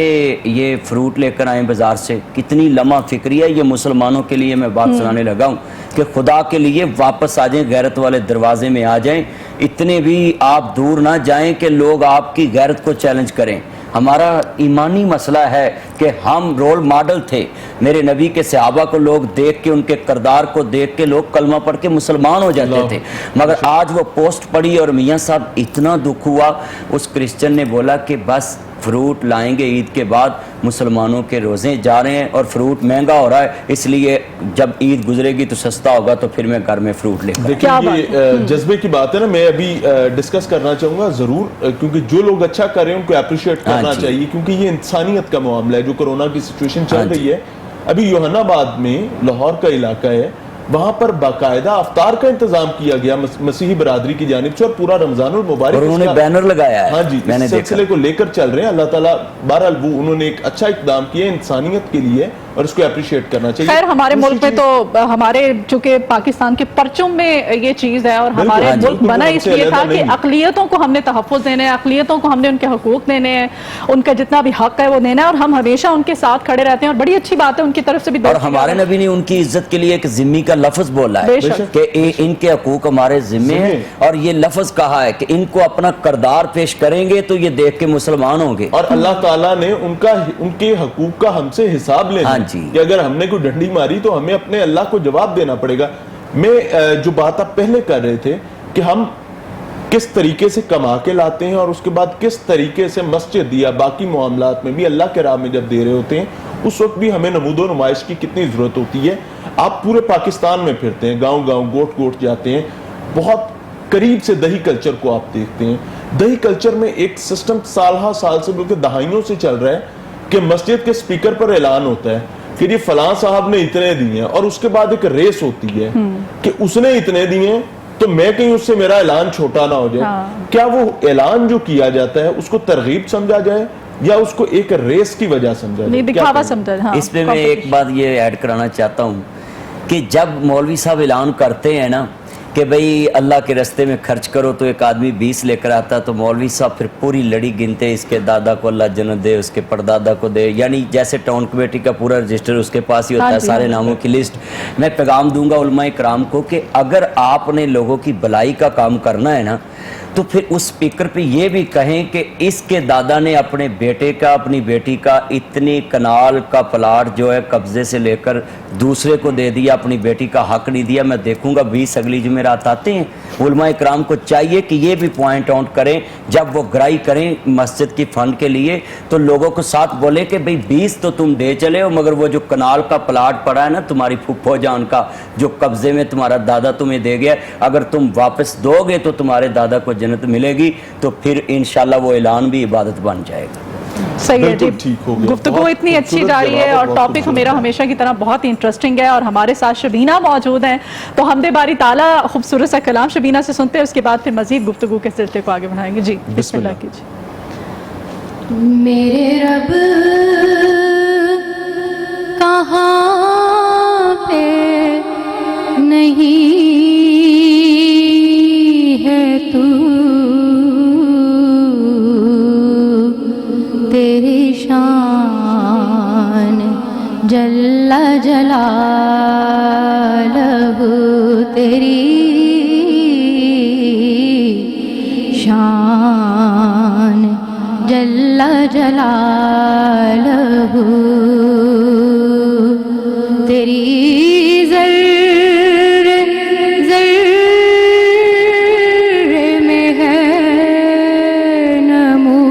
ये फ्रूट लेकर आए बाज़ार से, कितनी लम्हा फिक्री है। ये मुसलमानों के लिए मैं बात सुनाने लगा हूँ कि खुदा के लिए वापस आ जाएं, गैरत वाले दरवाजे में आ जाएं, इतने भी आप दूर ना जाएं कि लोग आपकी गैरत को चैलेंज करें। हमारा ईमानी मसला है कि हम रोल मॉडल थे, मेरे नबी के सहाबा को लोग देख के, उनके किरदार को देख के लोग कलमा पढ़ के मुसलमान हो जाते थे। मगर आज वो पोस्ट पढ़ी और मियाँ साहब इतना दुख हुआ, उस क्रिश्चियन ने बोला कि बस फ्रूट लाएंगे ईद के बाद, मुसलमानों के रोज़े जा रहे हैं और फ्रूट महंगा हो रहा है, इसलिए जब ईद गुजरेगी तो सस्ता होगा तो फिर मैं घर में फ्रूट लेकर। देखिए ये जज्बे की बात है ना, मैं अभी डिस्कस करना चाहूँगा ज़रूर, क्योंकि जो लोग अच्छा कर रहे हैं उनको अप्रिशिएट करना चाहिए, क्योंकि ये इंसानियत का मामला है। जो कोरोना की सिचुएशन चल रही है अभी, योहानाबाद में लाहौर का इलाका है, वहां पर बाकायदा अफ्तार का इंतजाम किया गया मसीही बरादरी की जानिब से, और पूरा रमजानुल मुबारक उन्होंने बैनर लगाया है। हाँ जी, इस सिलसिले को लेकर चल रहे हैं। अल्लाह ताला बहरहाल वो उन्होंने एक अच्छा इक़दाम किया इंसानियत के लिए और इसको अप्रिशिएट करना चाहिए। खैर हमारे मुल्क में तो, हमारे चूंकि पाकिस्तान के परचम में ये चीज़ है और हमारे मुल्क बना इसलिए था कि अक़लियतों को हमने तहफ़्फ़ुज़ देने हैं, अक़लियतों को हमने उनके हकूक़ देने हैं, उनका जितना भी हक है वो देना है, और हम हमेशा उनके साथ खड़े रहते हैं और बड़ी अच्छी बात है उनकी तरफ से भी। और हमारे नबी ने उनकी इज्जत के लिए एक ज़िम्मी का लफ्ज़ बोला है कि इनके हकूक़ हमारे ज़िम्मे हैं, और ये लफ्ज़ कहा है कि इनको अपना किरदार पेश करेंगे तो ये देख के मुसलमान होंगे, और अल्लाह ताला ने उनके हकूक़ का हमसे हिसाब लेना है कि अगर हमने कोई डंडी मारी तो हमें अपने अल्लाह को जवाब देना पड़ेगा। मैं जो बात आप पहले कर रहे थे कि हम किस तरीके से कमा के लाते हैं और उसके बाद किस तरीके से मस्जिद या बाकी मामलात में भी अल्लाह के राह में जब दे रहे होते हैं, उस वक्त भी हमें नमूदो नुमाइश की कितनी ज़रूरत होती है। आप पूरे पाकिस्तान में फिरते हैं, गाँव गाँव गोट गोट जाते हैं, बहुत करीब से दही कल्चर को आप देखते हैं। दही कल्चर में एक सिस्टम साल से बल्कि दहाइयों से चल रहा है कि मस्जिद के स्पीकर पर ऐलान होता है कि ये फलां साहब ने इतने दिए हैं, और उसके बाद एक रेस होती है कि उसने इतने दिए तो मैं कहीं उससे मेरा ऐलान छोटा ना हो जाए। क्या वो ऐलान जो किया जाता है उसको तरगीब समझा जाए या उसको एक रेस की वजह समझा जाए, दिखावा समझा? इसमें मैं एक बात ये ऐड कराना चाहता हूँ कि जब मौलवी साहब ऐलान करते हैं ना कि भाई अल्लाह के रास्ते में खर्च करो, तो एक आदमी 20 लेकर आता तो मौलवी साहब फिर पूरी लड़ी गिनते, इसके दादा को अल्लाह जन्नत दे, उसके परदादा को दे, यानी जैसे टाउन कमेटी का पूरा रजिस्टर उसके पास ही होता है, सारे नामों की लिस्ट। मैं पैगाम दूंगा उलमाए कराम को कि अगर आपने लोगों की भलाई का काम करना है ना, तो फिर उस स्पीकर पे ये भी कहें कि इसके दादा ने अपने बेटे का, अपनी बेटी का इतनी कनाल का प्लाट जो है कब्जे से लेकर दूसरे को दे दिया, अपनी बेटी का हक नहीं दिया। मैं देखूंगा 20 अगली जुमेरात आते हैं, उलमाए कराम को चाहिए कि ये भी पॉइंट आउट करें जब वो ग्राई करें मस्जिद की फंड के लिए, तो लोगों को साथ बोले कि भाई 20 तो तुम दे चले हो, मगर वो जो कनाल का प्लाट पड़ा है ना तुम्हारी फूफो जान का, जो कब्जे में तुम्हारा दादा तुम्हें दे गया, अगर तुम वापस दोगे तो तुम्हारे दादा को जन्नत मिलेगी। तो फिर इंशाल्लाह वो ऐलान भी इबादत बन जाएगा। صحیح ہے جی. بالکل ٹھیک ہو گیا. گفتگو بہت اتنی اچھی خوبصورت جا رہی ہے جواب اور بہت ٹاپک خوبصورت. میرا ہمیشہ کی طرح بہت ہی انٹرسٹنگ ہے اور ہمارے ساتھ شبینہ موجود ہیں, تو حمد باری تعالیٰ خوبصورت سا کلام شبینہ سے سنتے ہیں, اس کے بعد پھر مزید گفتگو کے سلسلے کو آگے بڑھائیں گے. جی بسم اللہ کیجیے. میرے رب کہاں پہ نہیں ہے تو, تیری شان جل جلالہ, تیری شان جل جلالہ, تیری ذرے میں ہے نمو,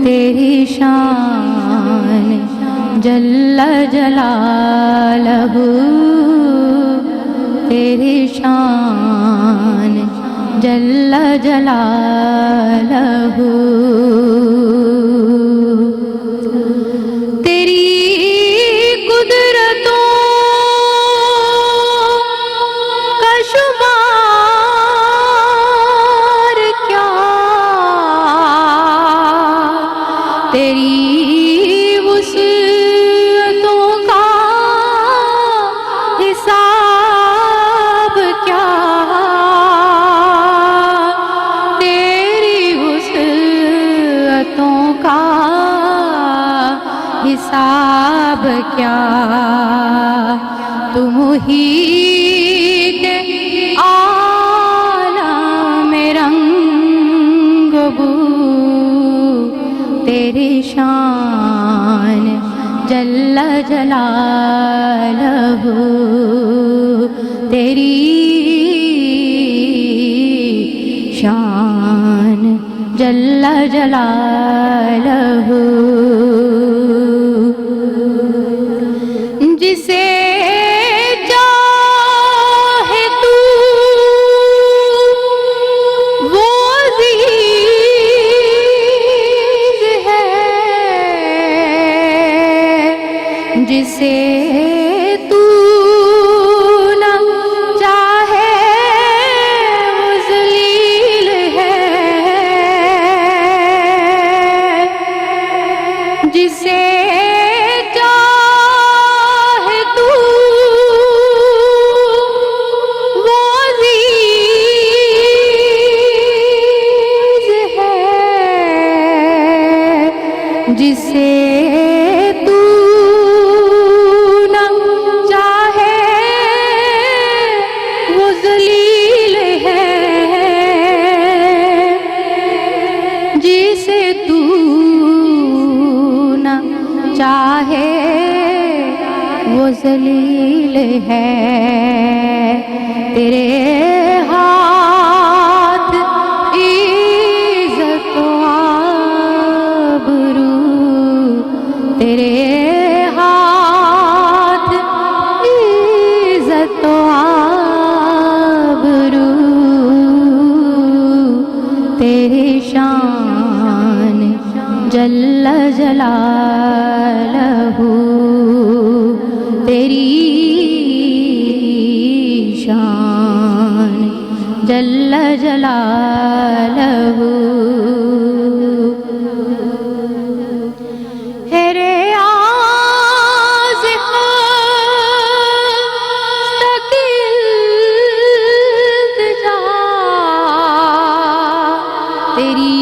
تیری شان جل جلالہ, تیری شان جل جلالہ, تیری قدرتوں کا شمار کیا, تیری وسعتوں کا حساب کیا, کا حساب کیا, تو محیط عالم رنگ بو, تیری شان جل جلالہ, تیری شان جل جلالہ, جسے چاہے تو وہ عزیز ہے, جسے تو نہ چاہے وہ ذلیل ہے, جسے چاہے تو وہ عزیز ہے, جسے تو نہ چاہے وہ ذلیل ہے, جسے تو چاہے وہ ذلیل ہے, تیرے ہاتھ عزت و آبرو, تیرے ہاتھ عزت و آبرو, تیری شان جل جلالہ, تیری شان جل جلالہ, ہے ریاض التجا, تیری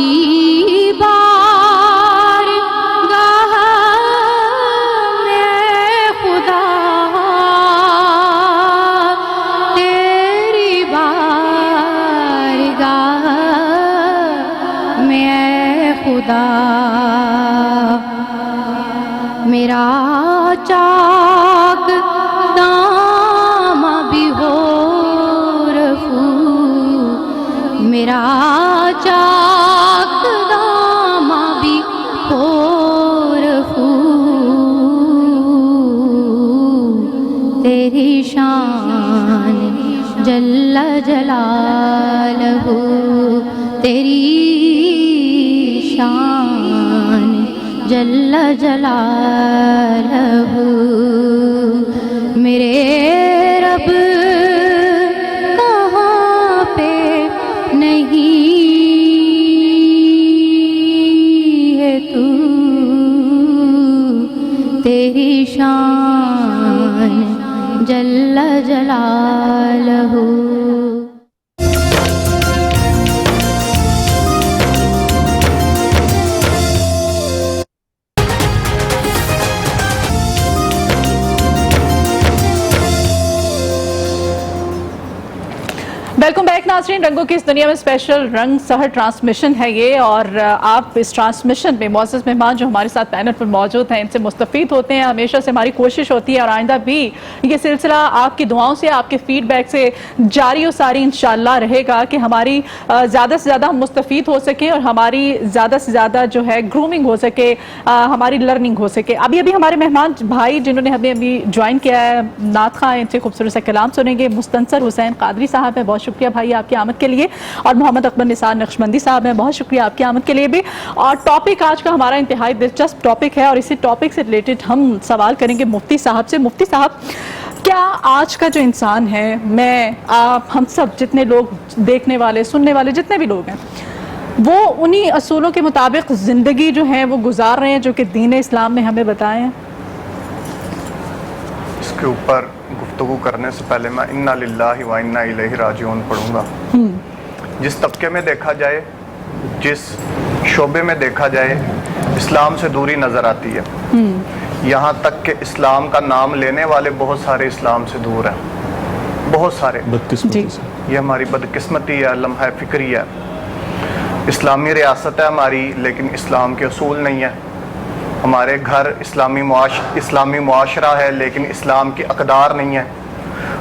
میرا چاک دام بھی ہو رفو, میرا چاک دام بھی ہو رفو, تیری شان جل جلالہ, تیری शान जल्ल जलालहू मेरे रब कहाँ पे नहीं है तू तेरी शान जल्ल जलालहू। वेलकम बैक नाज़रीन, रंगों की इस दुनिया में स्पेशल रंग सहर ट्रांसमिशन है ये, और आप इस ट्रांसमिशन में मौजूद मेहमान जो हमारे साथ पैनल पर मौजूद हैं इनसे मुस्तफ़ीद होते हैं। हमेशा से हमारी कोशिश होती है और आइंदा भी ये सिलसिला आपकी दुआओं से, आपके फीडबैक से जारी और सारी इंशाअल्लाह रहेगा कि हमारी ज़्यादा से ज़्यादा हम मुस्तफ़ीद हो सकें और हमारी ज़्यादा से ज़्यादा जो है ग्रूमिंग हो सके, हमारी लर्निंग हो सके। अभी अभी हमारे मेहमान भाई जिन्होंने हमें अभी ज्वाइन किया है, नात खां, इनसे खूबसूरत सा कलाम सुनेंगे। मुस्तंसर हुसैन कादरी साहब हैं, बहुत शुक्रिया भाई आपकी आमद के लिए, और मोहम्मद अकबर निसार नक्शबंदी साहब हैं, बहुत शुक्रिया आपकी आमद के लिए भी। और टॉपिक आज का हमारा इंतहाई दिलचस्प टॉपिक है और इसी टॉपिक से रिलेटेड हम सवाल करेंगे मुफ्ती साहब से। मुफ्ती साहब, क्या आज का जो इंसान है, मैं, आप, हम सब जितने लोग देखने वाले, सुनने वाले जितने भी लोग हैं, वो उन्हीं असूलों के मुताबिक ज़िंदगी जो है वो गुजार रहे हैं जो कि दीन इस्लाम में हमें बताए हैं? इसके ऊपर गुफ्तगू करने से पहले मैं इन्ना लिल्लाहि व इन्ना इलैहि राजिऊन पढ़ूंगा। जिस तबके में देखा जाए, जिस शोबे में देखा जाए, इस्लाम से दूरी नज़र आती है। यहाँ तक कि इस्लाम का नाम लेने वाले बहुत सारे इस्लाम से दूर हैं, बहुत सारे। बदकिस्मती से ये हमारी बदकिस्मती है, लम्हा फिक्री है। इस्लामी रियासत है हमारी, लेकिन इस्लाम के असूल नहीं है। हमारे घर इस्लामी मुआशरा है, लेकिन इस्लाम की अक़दार नहीं है।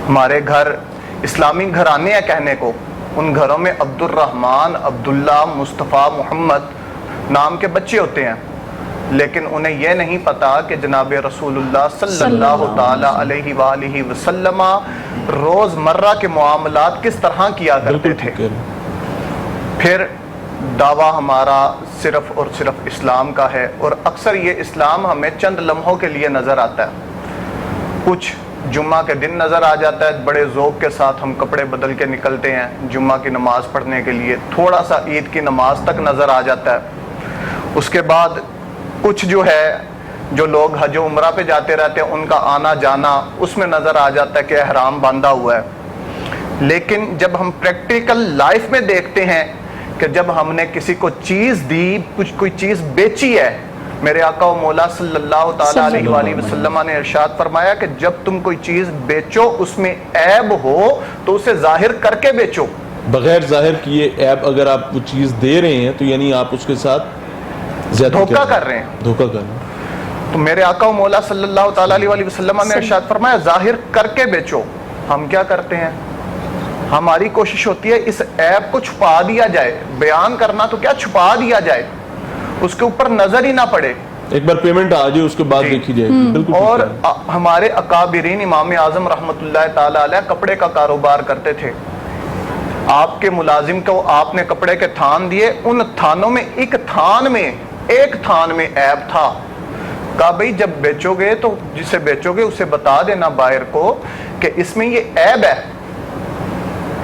हमारे घर इस्लामी घराने हैं कहने को, उन घरों में अब्दुर्रहमान, अब्दुल्ला, मुस्तफ़ा, मोहम्मद नाम के बच्चे होते हैं, लेकिन उन्हें यह नहीं पता कि जनाब रसूलुल्लाह सल्लल्लाहु ताला अलैहि वालिहि वसल्लम रोज़मर्रा के मामलात किस तरह किया करते थे। फिर दावा हमारा सिर्फ और सिर्फ इस्लाम का है, और अक्सर ये इस्लाम हमें चंद लम्हों के लिए नज़र आता है। कुछ जुम्मा के दिन नज़र आ जाता है, बड़े ज़ौक़ के साथ हम कपड़े बदल के निकलते हैं जुम्मा की नमाज़ पढ़ने के लिए, थोड़ा सा ईद की नमाज तक नज़र आ जाता है। उसके बाद कुछ जो है, जो लोग हज उम्रा पे जाते रहते हैं, उनका आना जाना उसमें नज़र आ जाता है कि एहराम बांधा हुआ है। लेकिन जब हम प्रैक्टिकल लाइफ में देखते हैं कि जब हमने किसी को चीज़ दी, कुछ कोई चीज़ बेची है, मेरे आका व मौला सल्लल्लाहु ताला अलैहि वसल्लम ने इरशाद फरमाया कि जब तुम कोई चीज़ बेचो उसमें ऐब हो तो उसे जाहिर करके बेचो। बगैर जाहिर किए ऐब अगर आप वो चीज़ दे रहे हैं तो यानी आप उसके साथ धोखा कर रहे हैं, धोखा कर रहे हैं। तो मेरे आका व मौला सल्लल्लाहु ताला अलैहि वसल्लम ने इरशाद फरमाया जाहिर करके बेचो। हम क्या करते हैं, हमारी कोशिश होती है इस ऐप को छुपा दिया जाए, बयान करना तो क्या छुपा दिया जाए, उसके ऊपर नजर ही ना पड़े, एक बार पेमेंट आ जाए उसके बाद देखी जाएगी। बिल्कुल। और हमारे अकाबिरीन इमाम आजम रहमतुल्लाह ताला अलैह कपड़े का कारोबार करते थे। आपके मुलाजिम को आपने कपड़े के थान दिए, उन थानों में एक थान में ऐब था। कहा भाई जब बेचोगे तो जिसे बेचोगे उसे बता देना बायर को कि इसमें ये ऐब है,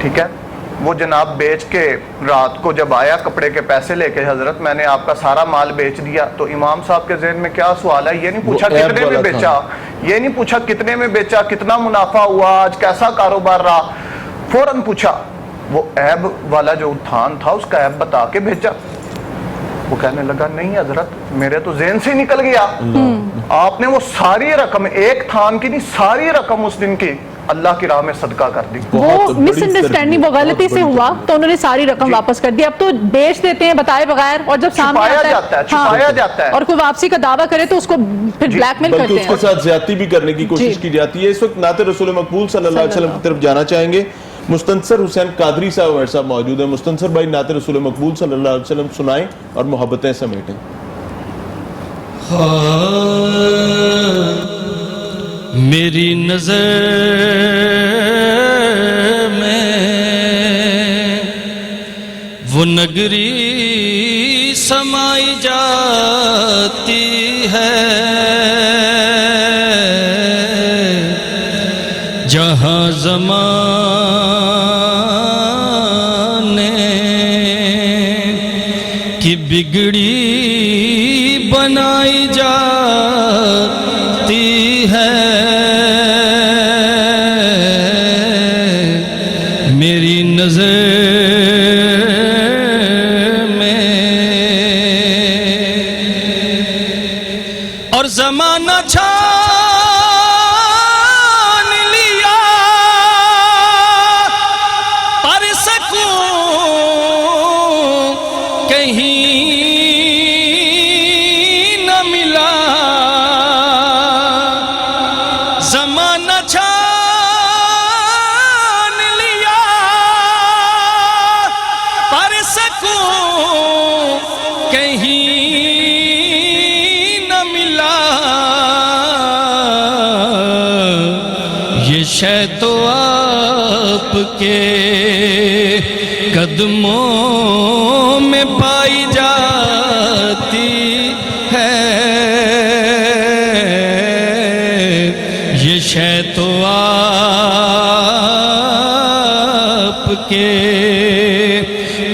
ठीक है। वो जनाब बेच के रात को जब आया कपड़े के पैसे लेके, हजरत मैंने आपका सारा माल बेच दिया, तो इमाम साहब के ज़हन में क्या सवाल है, ये नहीं पूछा कितने में बेचा, ये नहीं पूछा कितने में बेचा, कितना मुनाफा हुआ, आज कैसा कारोबार रहा, फौरन पूछा वो ऐब वाला जो थान था उसका ऐब बता के भेजा। वो कहने लगा नहीं हजरत मेरे तो ज़हन से निकल गया, आपने वो सारी रकम, एक थान की नहीं सारी रकम उस दिन की अल्लाह की राह में सदका कर दी। वो मिसअंडरस्टैंडिंग, वो गलती से हुआ तो उन्होंने सारी रकम वापस कर दी। अब तो बेच देते हैं बताए बगैर, और जब सामने छुपाया जाता है और कोई वापसी का दावा करे तो उसको फिर ब्लैकमेल करते हैं, उसके साथ ज्यादती भी करने की कोशिश की जाती है। इस वक्त नाते रसूल मकबूल सल्लल्लाहु अलैहि वसल्लम की तरफ जाना चाहेंगे। मुस्तंसर हुसैन कादरी साहब हमारे साथ मौजूद है। मुस्तंसर भाई नाते रसूल मकबूल सल्लल्लाहु अलैहि वसल्लम सुनाएं और मोहब्बतें समेटें। मेरी नजर में वो وہ نگری سمائی جاتی ہے جہاں زمانے کی بگڑی بنائی جاتی ہے میری نظر میں اور زمانہ چھان لیا پر سکوں کہیں نہ ملا زمانہ چھان لیا پر سکوں کہیں نہ ملا یہ شے تو آپ کے قدموں میں پائی جاتی ہے یہ شے تو آپ کے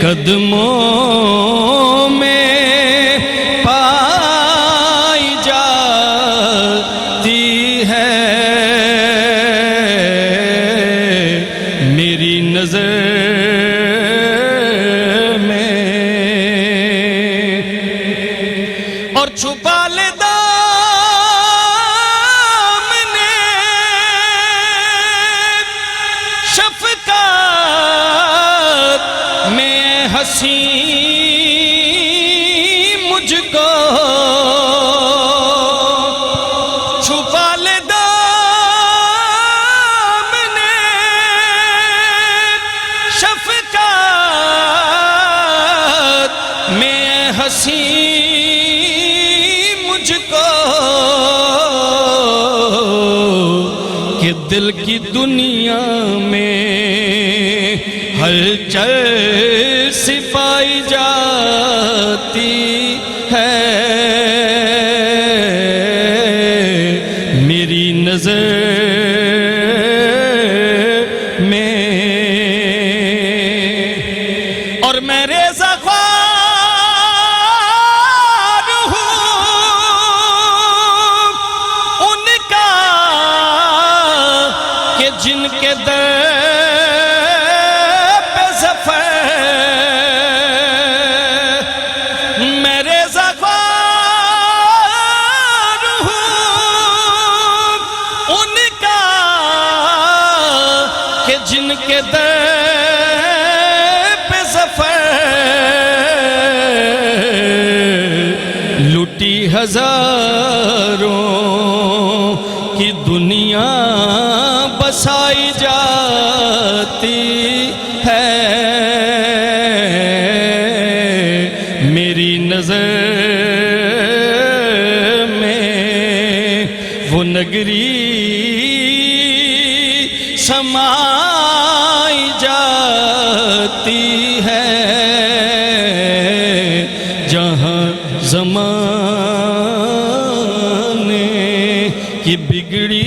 قدموں میں پائی جاتی ہے میری نظر میں اور چھپا لے دامنے شفقت میں ہنسی مجھ کو چھپا لے دامنے شفقت میں ہنسی مجھ کو کہ دل کی دنیا میں ہلچل سی پائی جاتی ہے میری نظر میں اور میں ریزہ خوار ہوں ان کا کہ جن کے در پہ ظفر میں ریزہ خوار ہوں ان کا کہ جن کے در پہ ظفر لٹی ہزاروں کی دنیا بسائی جاتی ہے میری نظر میں وہ نگری سمائی جاتی ہے جہاں زمانے کی بگڑی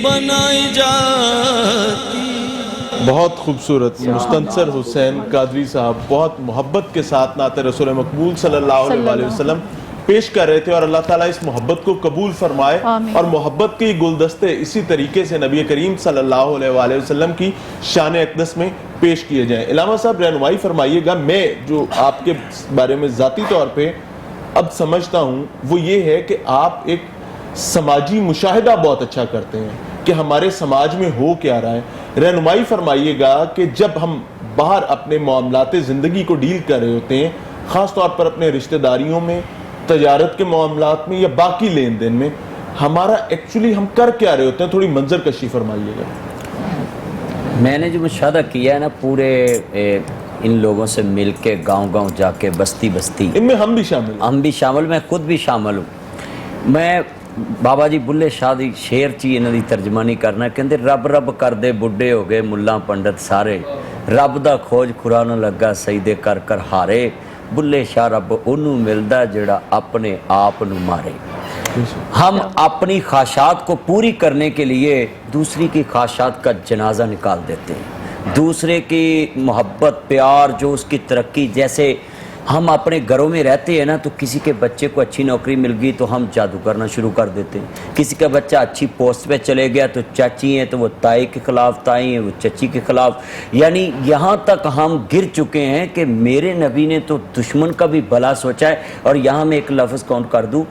بنائی جاتی بہت خوبصورت مستنصر حسین قادری صاحب بہت محبت کے ساتھ نعت رسول مقبول صلی اللہ علیہ وسلم پیش کر رہے تھے اور اللہ تعالیٰ اس محبت کو قبول فرمائے اور محبت کے گلدستے اسی طریقے سے نبی کریم صلی اللہ علیہ وسلم کی شان اقدس میں پیش کیے جائیں علامہ صاحب رہنمائی فرمائیے گا میں جو آپ کے بارے میں ذاتی طور پہ اب سمجھتا ہوں وہ یہ ہے کہ آپ ایک سماجی مشاہدہ بہت اچھا کرتے ہیں کہ ہمارے سماج میں ہو کیا رہا ہے رہنمائی فرمائیے گا کہ جب ہم باہر اپنے معاملات زندگی کو ڈیل کر رہے ہوتے ہیں خاص طور پر اپنے رشتہ داریوں میں تجارت کے معاملات میں یا باقی لین دین میں ہمارا ایکچولی ہم کر کیا رہے ہوتے ہیں تھوڑی منظر کشی فرمائیے گا میں نے جو مشاہدہ کیا ہے نا پورے ان لوگوں سے مل کے گاؤں گاؤں جا کے بستی بستی ان میں ہم بھی شامل میں خود بھی شامل ہوں میں بابا جی بلے شاہ دی شیر چی انہاں دی ترجمانی کرنا کہندے رب رب کر دے بڈھے ہو گئے ملہ پنڈت سارے ਰੱਬ ਦਾ ਖੋਜ ਖੁਰਾ ਨੂੰ ਲੱਗਾ ਸਜਦੇ ਕਰ ਕਰ ਹਾਰੇ ਬੁੱਲੇ ਸ਼ਾਹ ਰੱਬ ਉਹਨੂੰ ਮਿਲਦਾ ਜਿਹੜਾ ਆਪਣੇ आप ਨੂੰ मारे। हम अपनी ख्वाहिशात को पूरी करने के लिए दूसरी की ख्वाहिशात का जनाजा निकाल देते हैं, दूसरे की मोहब्बत प्यार जो उसकी तरक्की, जैसे हम अपने घरों में रहते हैं ना तो किसी के बच्चे को अच्छी नौकरी मिल गई तो हम जादू करना शुरू कर देते हैं, किसी का बच्चा अच्छी पोस्ट पे चले गया तो चाची हैं तो वो ताई के ख़िलाफ़, ताई हैं वो चची के ख़िलाफ़, यानी यहाँ तक हम गिर चुके हैं कि मेरे नबी ने तो दुश्मन का भी भला सोचा है। और यहाँ मैं एक लफ्ज़ काउंट कर दूँ,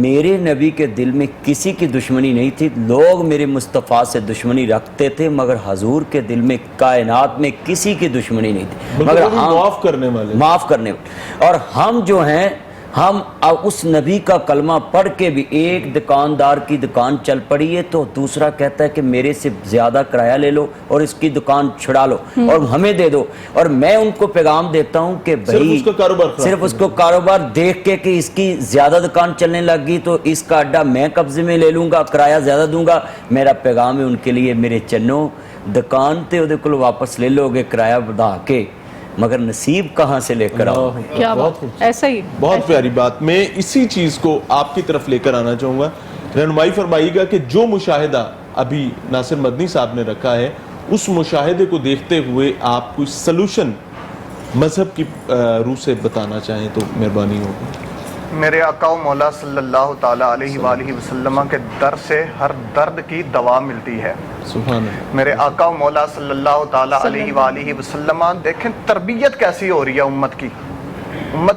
मेरे नबी के दिल में किसी की दुश्मनी नहीं थी, लोग मेरे मुस्तफ़ा से दुश्मनी रखते थे मगर हजूर के दिल में कायनात में किसी की दुश्मनी नहीं थी, मगर हम माफ़ करने वाले और हम जो हैं हम उस नबी का कलमा पढ़ के भी एक दुकानदार की दुकान चल पड़ी है तो दूसरा कहता है कि मेरे से ज़्यादा किराया ले लो और इसकी दुकान छुड़ा लो और हमें दे दो, और मैं उनको पैगाम देता हूँ कि भाई सिर्फ उसको कारोबार देख के कि इसकी ज़्यादा दुकान चलने लगी तो इसका अड्डा मैं कब्जे में ले लूँगा, किराया ज़्यादा दूंगा। मेरा पैगाम है उनके लिए, मेरे चन्नो दुकान ते उहदे कोल वापस ले लोगे किराया बढ़ा के, मगर नसीब कहाँ से लेकर आओ। क्या बात, ऐसा ही बहुत प्यारी बात। मैं इसी चीज़ को आपकी तरफ लेकर आना चाहूँगा, रहनुमाई फरमाइएगा कि जो मुशाहिदा अभी नासिर मदनी साहब ने रखा है उस मुशाहिदे को देखते हुए आप कुछ सलूशन मजहब की रूह से बताना चाहें तो मेहरबानी होगी। मेरे आका व मौला सल्लल्लाहु ताला अलैहि वालैहि वसल्लम के दर से हर दर्द की दवा मिलती है। सुभान अल्लाह। मेरे आका व मौला सल्लल्लाहु ताला अलैहि वालैहि वसल्लम, देखें तरबियत कैसी हो रही है उम्मत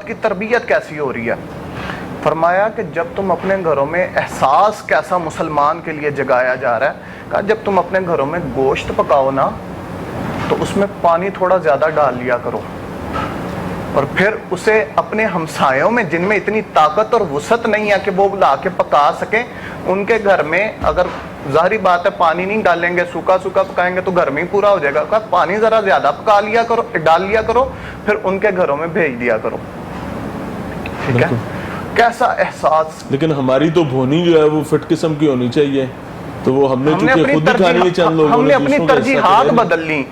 की तरबियत कैसी हो रही है। फरमाया कि जब तुम अपने घरों में एहसास कैसा मुसलमान के लिए जगाया जा रहा है, कहा जब तुम अपने घरों में गोश्त पकाओ ना तो उसमें पानी थोड़ा ज़्यादा डाल लिया करो और फिर उसे अपने हमसायों में जिनमें इतनी ताकत और वसत नहीं है कि वो ला के पका सकें, उनके घर में अगर ज़ाहिरी बात है पानी नहीं डालेंगे, सूखा सूखा पकाएंगे तो घर में ही पूरा हो जाएगा। कहा पानी ज़रा ज़्यादा पका लिया करो, डाल लिया करो, फिर उनके घरों में भेज दिया करो। ठीक है, कैसा एहसास। लेकिन हमारी तो भोनी जो है वो फिट किस्म की होनी चाहिए, तो वो हमने अपनी तरजीहात बदल ली।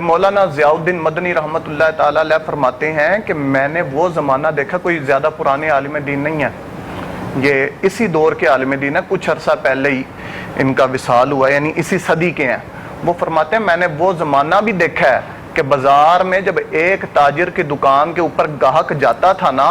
मौलाना ज़ियाउद्दीन मदनी रहमतुल्लाह ताला अलैह फरमाते हैं कि मैंने वो ज़माना देखा, कोई ज़्यादा पुराने आलिम दीन नहीं है, ये इसी दौर के आलिम दीन है, कुछ अरसा पहले ही इनका विसाल हुआ, यानी इसी सदी के हैं। वो फरमाते हैं मैंने वो ज़माना भी देखा है कि बाज़ार में जब एक ताजिर की दुकान के ऊपर गाहक जाता था ना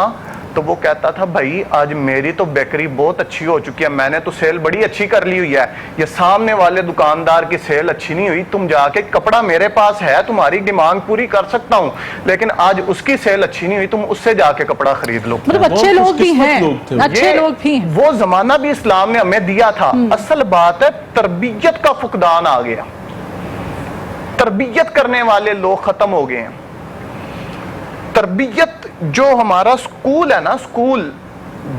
तो वो कहता था भाई आज मेरी तो बेकरी बहुत अच्छी हो चुकी है, मैंने तो सेल बड़ी अच्छी कर ली हुई है, ये सामने वाले दुकानदार की सेल अच्छी नहीं हुई, तुम जाके कपड़ा मेरे पास है, तुम्हारी डिमांड पूरी कर सकता हूँ, लेकिन आज उसकी सेल अच्छी नहीं हुई, तुम उससे जाके कपड़ा खरीद लो। मतलब अच्छे लोग भी हैं, अच्छे लोग भी हैं। वो जमाना भी इस्लाम ने हमें दिया था। असल बात है तरबियत का फुकदान आ गया, तरबियत करने वाले लोग खत्म हो गए हैं। तरबियत जो हमारा स्कूल है ना, स्कूल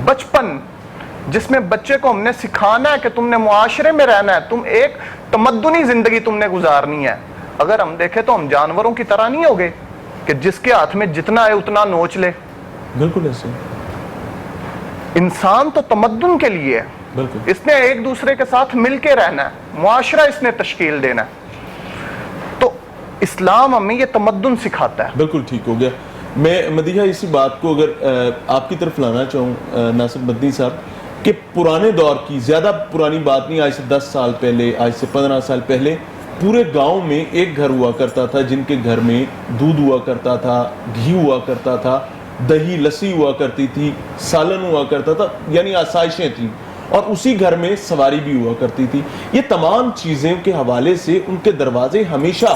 बचपन जिसमें बच्चे को हमने सिखाना है कि तुमने मुआशरे में रहना है, तुम एक तमद्दुनी जिंदगी तुमने गुजारनी है। अगर हम देखें तो हम जानवरों की तरह नहीं हो गए कि जिसके हाथ में जितना है उतना नोच ले। बिल्कुल ऐसे। इंसान तो तमद्दुन के लिए है, इसने एक दूसरे के साथ मिलके रहना है, मुआशरा इसने तश्कील देना है, तो इस्लाम हमें ये तमद्दुन सिखाता है। बिल्कुल ठीक हो गया। मैं मदीहा इसी बात को अगर आपकी तरफ लाना चाहूँ नासिर मदनी साहब, कि पुराने दौर की, ज़्यादा पुरानी बात नहीं, आज से 10 साल पहले, आज से 15 साल पहले पूरे गांव में एक घर हुआ करता था जिनके घर में दूध हुआ करता था, घी हुआ करता था, दही लस्सी हुआ करती थी, सालन हुआ करता था, यानी आसाइशें थी, और उसी घर में सवारी भी हुआ करती थी। ये तमाम चीज़ें के हवाले से उनके दरवाजे हमेशा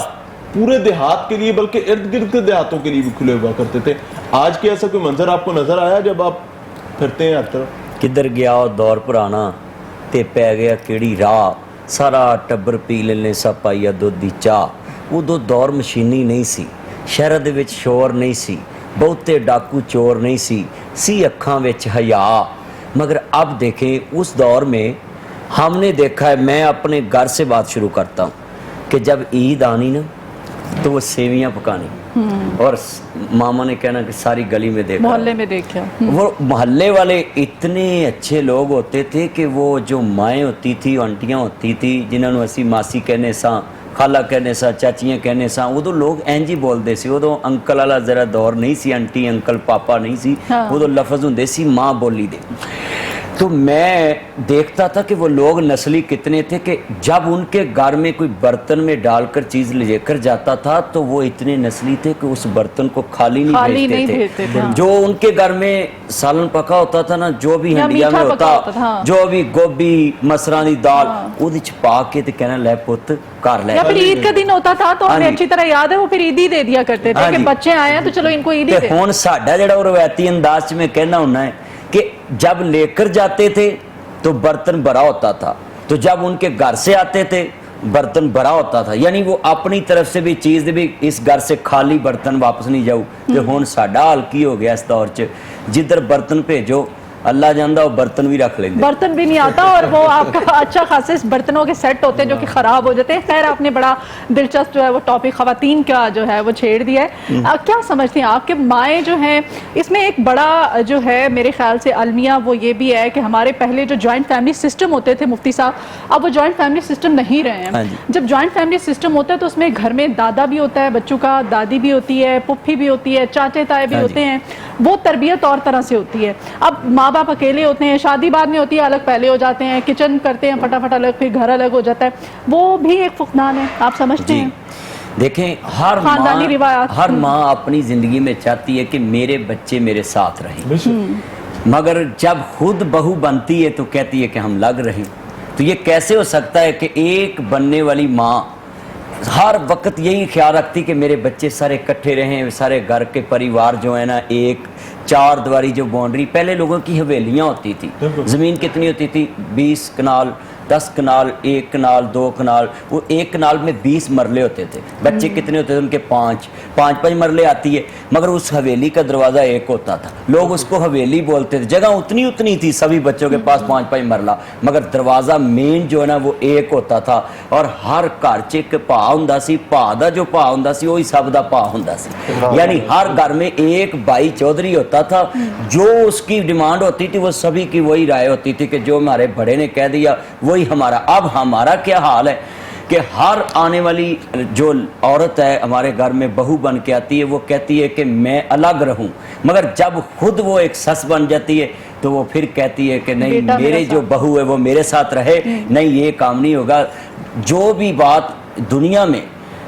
पूरे देहात के लिए बल्कि इर्द गिर्द के देहातों के लिए भी खुले हुआ करते थे। आज के ऐसा कोई मंजर आपको नजर आया जब आप फिरते हैं हर तरफ? किधर गया वो दौर पुराना ते पै गया केड़ी राह, सारा टब्बर पी लेने सा पाइया दुध दी चाह। उदों दौर मशीनी नहीं सी, शहर दे विच शोर नहीं सी, बहुते डाकू चोर नहीं सी अखां विच हया। मगर अब देखें उस दौर में हमने देखा है, मैं अपने घर से बात शुरू करता हूँ कि जब ईद आनी ना तो वो सेवियां पकानी और मामा ने कहना कि सारी गली में देखा, मोहल्ले में देखा। वो मोहल्ले वाले इतने अच्छे लोग होते थे कि वो जो माएँ होती थी, आंटियाँ होती थी, जिन्होंने असी मासी कहने सा खाला कहने सा चाचियां कहने सा उदो लोग इंज ही बोलते सी उदो अंकल वाला जरा दौर नहीं सी आंटी अंकल पापा नहीं सी उदो लफ्ज होंदे सी माँ बोली दे तो मैं देखता था कि वो लोग नस्ली कितने थे कि जब उनके घर में कोई बर्तन में डालकर चीज लेकर जाता था तो वो इतने नस्ली थे कि उस बर्तन को खाली नहीं भेजते थे जो उनके घर में सालन पका होता था ना जो भी हंडिया में होता जो भी गोभी मसरां दी दाल ਉਹਦੇ ਚ ਪਾ के ਤੇ कहना ले पुत कर ले या फिर ईद का दिन होता था तो हमें अच्छी तरह याद है वो फिर ईद ही दे दिया करते थे कि बच्चे आए हैं तो चलो इनको ईद ही दे हुण साडा जेड़ा वो रवायती अंदाज च मैं कहना हुन्ना है कि जब लेकर जाते थे तो बर्तन भरा होता था तो जब उनके घर से आते थे बर्तन भरा होता था यानी वो अपनी तरफ से भी चीज भी इस घर से खाली बर्तन वापस नहीं जाऊ तो हुण साडा हाल की हो गया इस दौर च जिधर बर्तन भेजो अल्लाह जानदा वो बर्तन भी रख लेंगे बर्तन भी नहीं आता और वो आपका अच्छा खासे बर्तनों के सेट होते हैं जो कि खराब हो जाते हैं खैर आपने बड़ा दिलचस्प जो है वो टॉपिक खवातीन का जो है वो छेड़ दिया है क्या समझते हैं आपके माएँ जो हैं इसमें एक बड़ा जो है मेरे ख्याल से अलमिया वो ये भी है कि हमारे पहले जो जॉइंट फैमिली सिस्टम होते थे मुफ्ती साहब अब वो जॉइंट फैमिली सिस्टम नहीं रहे हैं जब जॉइंट फैमिली सिस्टम होता है तो उसमें घर में दादा भी होता है बच्चों का दादी भी होती है पुप्पी भी होती है चाचे ताए भी होते हैं वो तरबियत और तरह से होती है अब माँ बाप अकेले होते हैं शादी बाद में होती है अलग पहले हो जाते हैं किचन करते हैं फटाफट अलग फिर घर अलग हो जाता है वो भी एक फुकदान है आप समझते हैं देखें हर माँ अपनी जिंदगी में चाहती है कि मेरे बच्चे मेरे साथ रहें मगर जब खुद बहू बनती है तो कहती है कि हम लग रहे तो ये कैसे हो सकता है कि एक बनने वाली माँ हर वक्त यही ख्याल रखती कि मेरे बच्चे सारे इकट्ठे रहें सारे घर के परिवार जो है ना एक चार दीवारी जो बाउंड्री पहले लोगों की हवेलियां होती थी ज़मीन कितनी होती थी 20 कनाल 10 कनाल 1 कनाल 2 कनाल वो 1 कनाल में 20 मरले होते थे बच्चे कितने होते थे उनके 5 मरले आती है मगर उस हवेली का दरवाज़ा एक होता था लोग उसको हवेली बोलते थे जगह उतनी थी सभी बच्चों के पास 5 मरला मगर दरवाज़ा मेन जो है ना वो एक होता था और हर घर च एक भा हुंदा सी भा दा जो भा हुंदा सी वही सब दा भा हुंदा सी यानी हर घर में एक भाई चौधरी होता था जो उसकी डिमांड होती थी वो सभी की वही राय होती थी कि जो हमारे बड़े ने कह दिया वही हमारा अब हमारा क्या हाल है कि हर आने वाली जो औरत है हमारे घर में बहू बन के आती है वो कहती है कि मैं अलग रहूं मगर जब खुद वो एक सस बन जाती है तो वो फिर कहती है कि नहीं मेरे जो बहू है वो मेरे साथ रहे नहीं ये काम नहीं होगा जो भी बात दुनिया में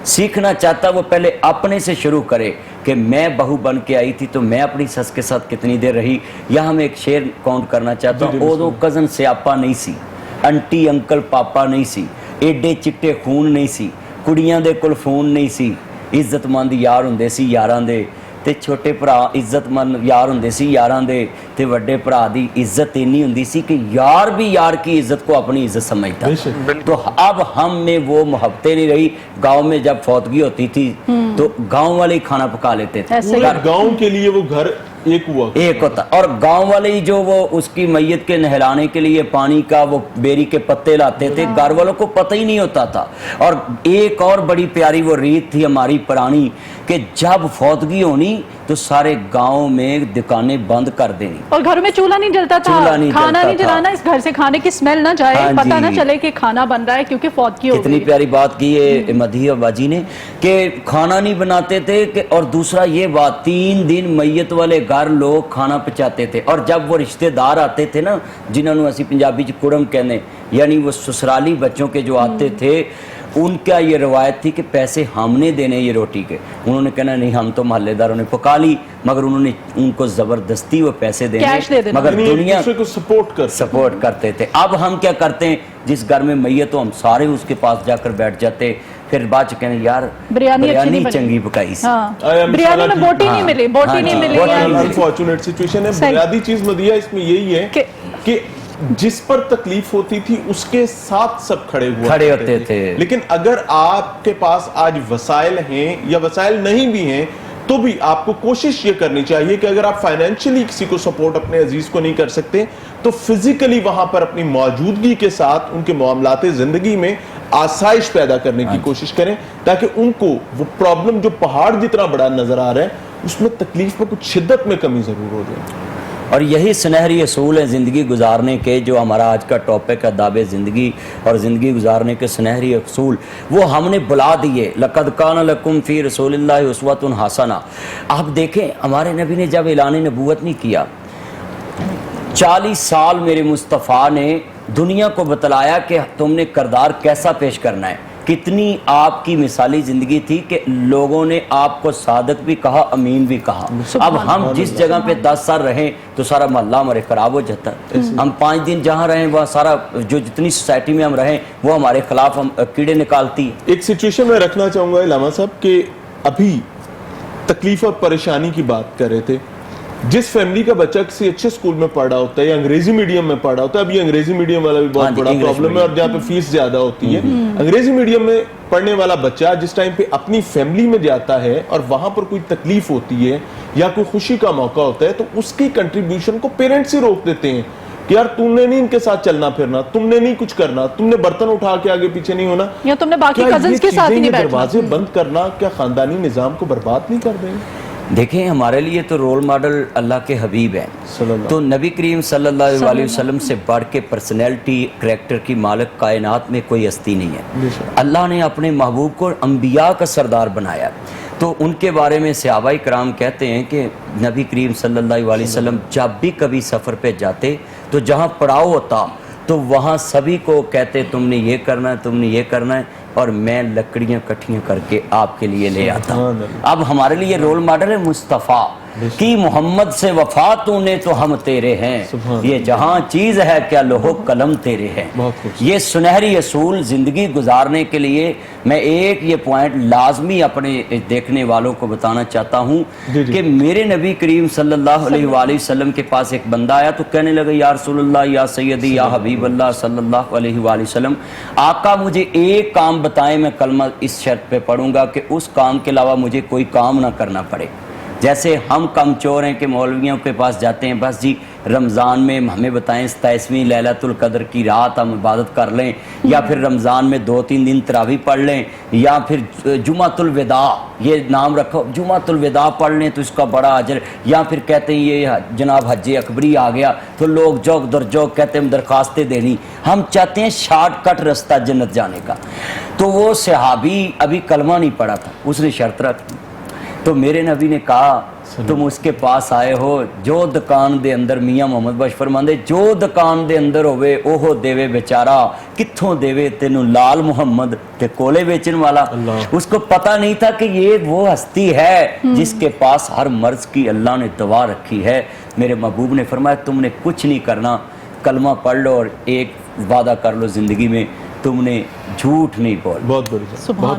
सीखना चाहता वो पहले अपने से शुरू करे कि मैं बहू बन के आई थी तो मैं अपनी सस के साथ कितनी देर रही यहाँ मैं एक शेर काउंट करना चाहता हूँ उदों कज़न स्यापा नहीं सी आंटी अंकल पापा नहीं सी एडे चिट्टे खून नहीं सी कुड़ियां दे कोल फोन नहीं सी इज्जतमंद यार हुंदे सी यारां दे ते छोटे भरा इज्जतमंद यार हुंदे सी यारां दे ते वड्डे भरा दी इज्जत इन्नी हुंदी सी कि यार भी यार की इज्जत को अपनी इज्जत समझता तो अब हम में वो मोहब्बतें नहीं रही गांव में जब फौतगी होती थी तो गांव वाले ही खाना पका लेते थे गांव के लिए वो घर एक होता और गांव वाले ही जो वो उसकी मैयत के नहलाने के लिए पानी का वो बेरी के पत्ते लाते थे घर वालों को पता ही नहीं होता था और एक और बड़ी प्यारी वो रीत थी हमारी पुरानी कि जब फौतगी होनी तो सारे गांव में दुकानें बंद कर देनी और घर में चूल्हा नहीं जलता था खाना नहीं जलाना इस घर से खाने की स्मेल ना जाए पता ना चले कि खाना बन रहा है क्योंकि फौतगी हो गई कितनी प्यारी बात की है मधी अब्बाजी ने कि खाना नहीं बनाते थे कि और दूसरा ये बात 3 दिन मैयत वाले घर लोग खाना पचाते थे और जब वो रिश्तेदार आते थे ना जिन्होंने असी पंजाबी च कुड़म कहने यानी वो ससुराली बच्चों के जो आते थे उनका ये रवायत थी कि पैसे हमने देने ये रोटी के उन्होंने कहना नहीं हम तो मोहल्लेदारों ने पका ली मगर उन्होंने उनको जबरदस्ती वो पैसे देने मगर दुनिया को सपोर्ट करते थे अब हम क्या करते हैं जिस घर में मैयत हो हम सारे उसके पास जाकर बैठ जाते फिर बाद च कहने यार बिरयानी चंगी पकाई बिरयानी में बोटी नहीं मिली अनफॉर्चुनेट सिचुएशन है बुनियादी चीज मदिया इसमें यही है कि जिस पर तकलीफ होती थी उसके साथ सब खड़े होते थे लेकिन अगर आपके पास आज वसाइल हैं या वसाइल नहीं भी हैं तो भी आपको कोशिश ये करनी चाहिए कि अगर आप फाइनेंशियली किसी को सपोर्ट अपने अजीज को नहीं कर सकते तो फिजिकली वहां पर अपनी मौजूदगी के साथ उनके मामलाते जिंदगी में आसाइश पैदा करने की कोशिश करें ताकि उनको वो प्रॉब्लम जो पहाड़ जितना बड़ा नजर आ रहा है उसमें तकलीफ में कुछ शिद्दत में कमी जरूर हो जाए اور یہی سنہری اصول ہیں زندگی گزارنے کے، جو ہمارا آج کا ٹاپک ہے آداب زندگی اور زندگی گزارنے کے سنہری اصول، وہ ہم نے بلا دیے۔ لقد کان لکم فی رسول اللہ اسوۃ حسنہ۔ آپ دیکھیں ہمارے نبی نے جب اعلان نبوت نہیں کیا، 40 سال میرے مصطفیٰ نے دنیا کو بتلایا کہ تم نے کردار کیسا پیش کرنا ہے۔ کتنی آپ کی مثالی زندگی تھی کہ لوگوں نے آپ کو صادق بھی کہا، امین بھی کہا۔ اب ہم جس جگہ پہ 10 سال رہیں تو سارا محلہ ہمارے خراب ہو جاتا ہے۔ ہم 5 دن جہاں رہیں وہ سارا جو جتنی سوسائٹی میں ہم رہیں وہ ہمارے خلاف ہم کیڑے نکالتی ہے۔ ایک سچویشن میں رکھنا چاہوں گا علامہ صاحب کہ ابھی تکلیف اور پریشانی کی بات کر رہے تھے، جس فیملی کا بچہ کسی اچھے سکول میں پڑھا ہوتا ہے یا انگریزی میڈیم میں پڑھا ہوتا ہے، ابھی انگریزی میڈیم والا بھی بہت بڑا پرابلم ہے اور جہاں پہ فیس زیادہ ہوتی ہے، انگریزی میڈیم میں پڑھنے والا بچہ جس ٹائم پہ اپنی فیملی میں جاتا ہے اور وہاں پر کوئی تکلیف ہوتی ہے یا کوئی خوشی کا موقع ہوتا ہے تو اس کی کنٹریبیوشن کو پیرنٹس ہی روک دیتے ہیں کہ یار تم نے نہیں ان کے ساتھ چلنا پھرنا، تم نے نہیں کچھ کرنا، تم نے برتن اٹھا کے آگے پیچھے نہیں ہونا، یا تم نے باقی کزنز کے ساتھ ہی نہیں بیٹھنا۔ دروازے بند کرنا کیا خاندانی نظام کو برباد نہیں کر دیں گے؟ دیکھیں ہمارے لیے تو رول ماڈل اللہ کے حبیب ہیں، تو نبی کریم صلی اللہ علیہ وسلم سے بڑھ کے پرسنالٹی کریکٹر کی مالک کائنات میں کوئی ہستی نہیں ہے۔ اللہ نے اپنے محبوب کو انبیاء کا سردار بنایا، تو ان کے بارے میں صحابہ کرام کہتے ہیں کہ نبی کریم صلی اللہ علیہ وسلم جب بھی کبھی سفر پہ جاتے تو جہاں پڑاؤ ہوتا تو وہاں سبھی کو کہتے تم نے یہ کرنا ہے، تم نے یہ کرنا ہے، اور میں لکڑیاں کٹھیاں کر کے آپ کے لیے لے آتا ہوں۔ اب ہمارے لیے رول ماڈل ہے مصطفیٰ کی محمد سے وفا تو نے تو ہم تیرے ہیں، یہ جہاں چیز ہے کیا لوح قلم تیرے ہیں۔ یہ سنہری اصول زندگی گزارنے کے لیے میں ایک یہ پوائنٹ لازمی اپنے دیکھنے والوں کو بتانا چاہتا ہوں کہ میرے نبی کریم صلی اللہ علیہ وآلہ وسلم کے پاس ایک بندہ آیا تو کہنے لگا یا رسول اللہ، یا سیدی، یا حبیب اللہ صلی اللہ علیہ وآلہ وسلم، آقا مجھے ایک کام بتائیں، میں کلمہ اس شرط پہ پڑھوں گا کہ اس کام کے علاوہ مجھے کوئی کام نہ کرنا پڑے۔ جیسے ہم کم چور ہیں کہ مولویوں کے پاس جاتے ہیں، بس جی رمضان میں ہمیں بتائیں 27ویں لیلۃ القدر کی رات ہم عبادت کر لیں، یا پھر رمضان میں 2-3 دن تراویح پڑھ لیں، یا پھر جمعۃ الوداع یہ نام رکھو، جمعۃ الوداع پڑھ لیں تو اس کا بڑا اجر، یا پھر کہتے ہیں یہ جناب حج اکبری آ گیا تو لوگ جوگ در جوگ کہتے ہیں درخواستیں دینی، ہم چاہتے ہیں شارٹ کٹ رستہ جنت جانے کا۔ تو وہ صحابی ابھی کلمہ نہیں پڑھا تھا، اس نے شرط رکھی، تو میرے نبی نے کہا تم اس کے پاس آئے ہو جو دکان دے اندر، میاں محمد بخش فرماندے جو دکان دے اندر ہوئے اوہو دیوے بیچارہ، کتھوں دیوے تینوں لال محمد کے کولے بیچن والا۔ اس کو پتہ نہیں تھا کہ یہ وہ ہستی ہے جس کے پاس ہر مرض کی اللہ نے دوا رکھی ہے۔ میرے محبوب نے فرمایا تم نے کچھ نہیں کرنا، کلمہ پڑھ لو اور ایک وعدہ کر لو زندگی میں تم نے جھوٹ نہیں بول، بہت بڑی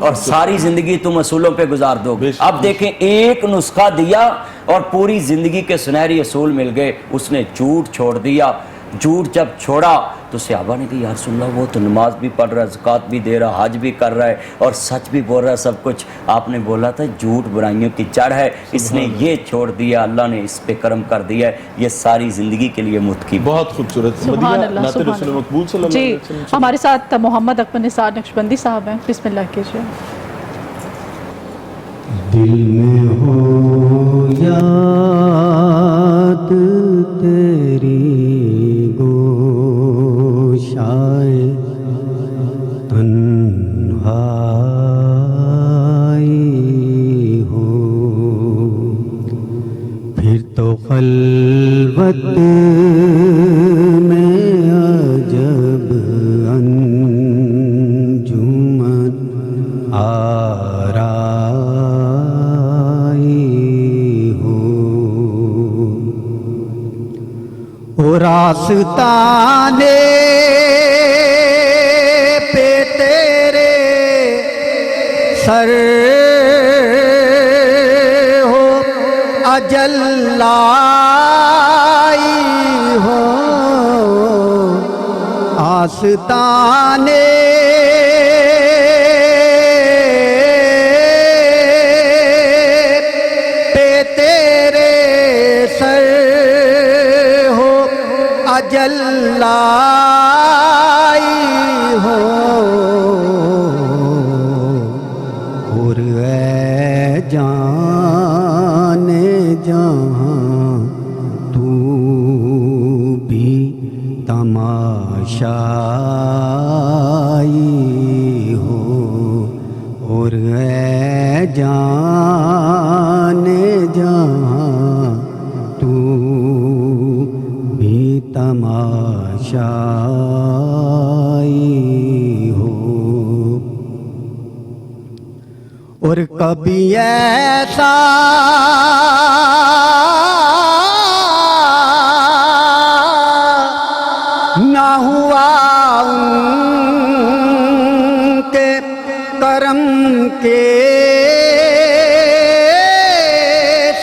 اور ساری زندگی تم اصولوں پہ گزار دو گے۔ اب دیکھیں ایک نسخہ دیا اور پوری زندگی کے سنہری اصول مل گئے۔ اس نے جھوٹ چھوڑ دیا، جھوٹ جب چھوڑا تو صحابہ نے کہا یا رسول اللہ وہ تو نماز بھی پڑھ رہا ہے، زکوٰۃ بھی دے رہا، حج بھی کر رہا ہے اور سچ بھی بول رہا ہے سب کچھ، آپ نے بولا تھا جھوٹ برائیوں کی جڑ ہے، اس نے یہ چھوڑ دیا، اللہ نے اس پہ کرم کر دیا ہے، یہ ساری زندگی کے لیے متقی۔ بہت خوبصورت۔ سبحان اللہ، نعت رسول مقبول صلی اللہ جی علیہ وسلم۔ ہمارے ساتھ محمد اکبر نثار نقشبندی صاحب ہیں، بسم اللہ کیجیے۔ دل میں ہو یاد تیری گوشائے تنہائی ہو، پھر تو خلوت میں عجب انجمن آرائی ہو، اور آستانے پہ تیرے سر ہو اجل لائی ہو، آستانے پہ تیرے سر ہو اجل لائی ہو، اور اے جان جہاں تو تماشائی ہو اور اے جان جہاں تو بھی تماشائی ہو۔ اور کبھی ایسا نہ ہوا ان کے کرم کے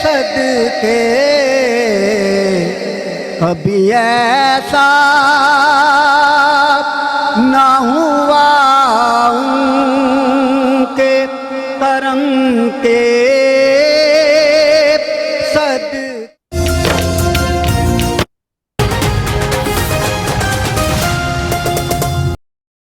صدقے، کبھی ایسا نہ ہوا ان کے کرم کے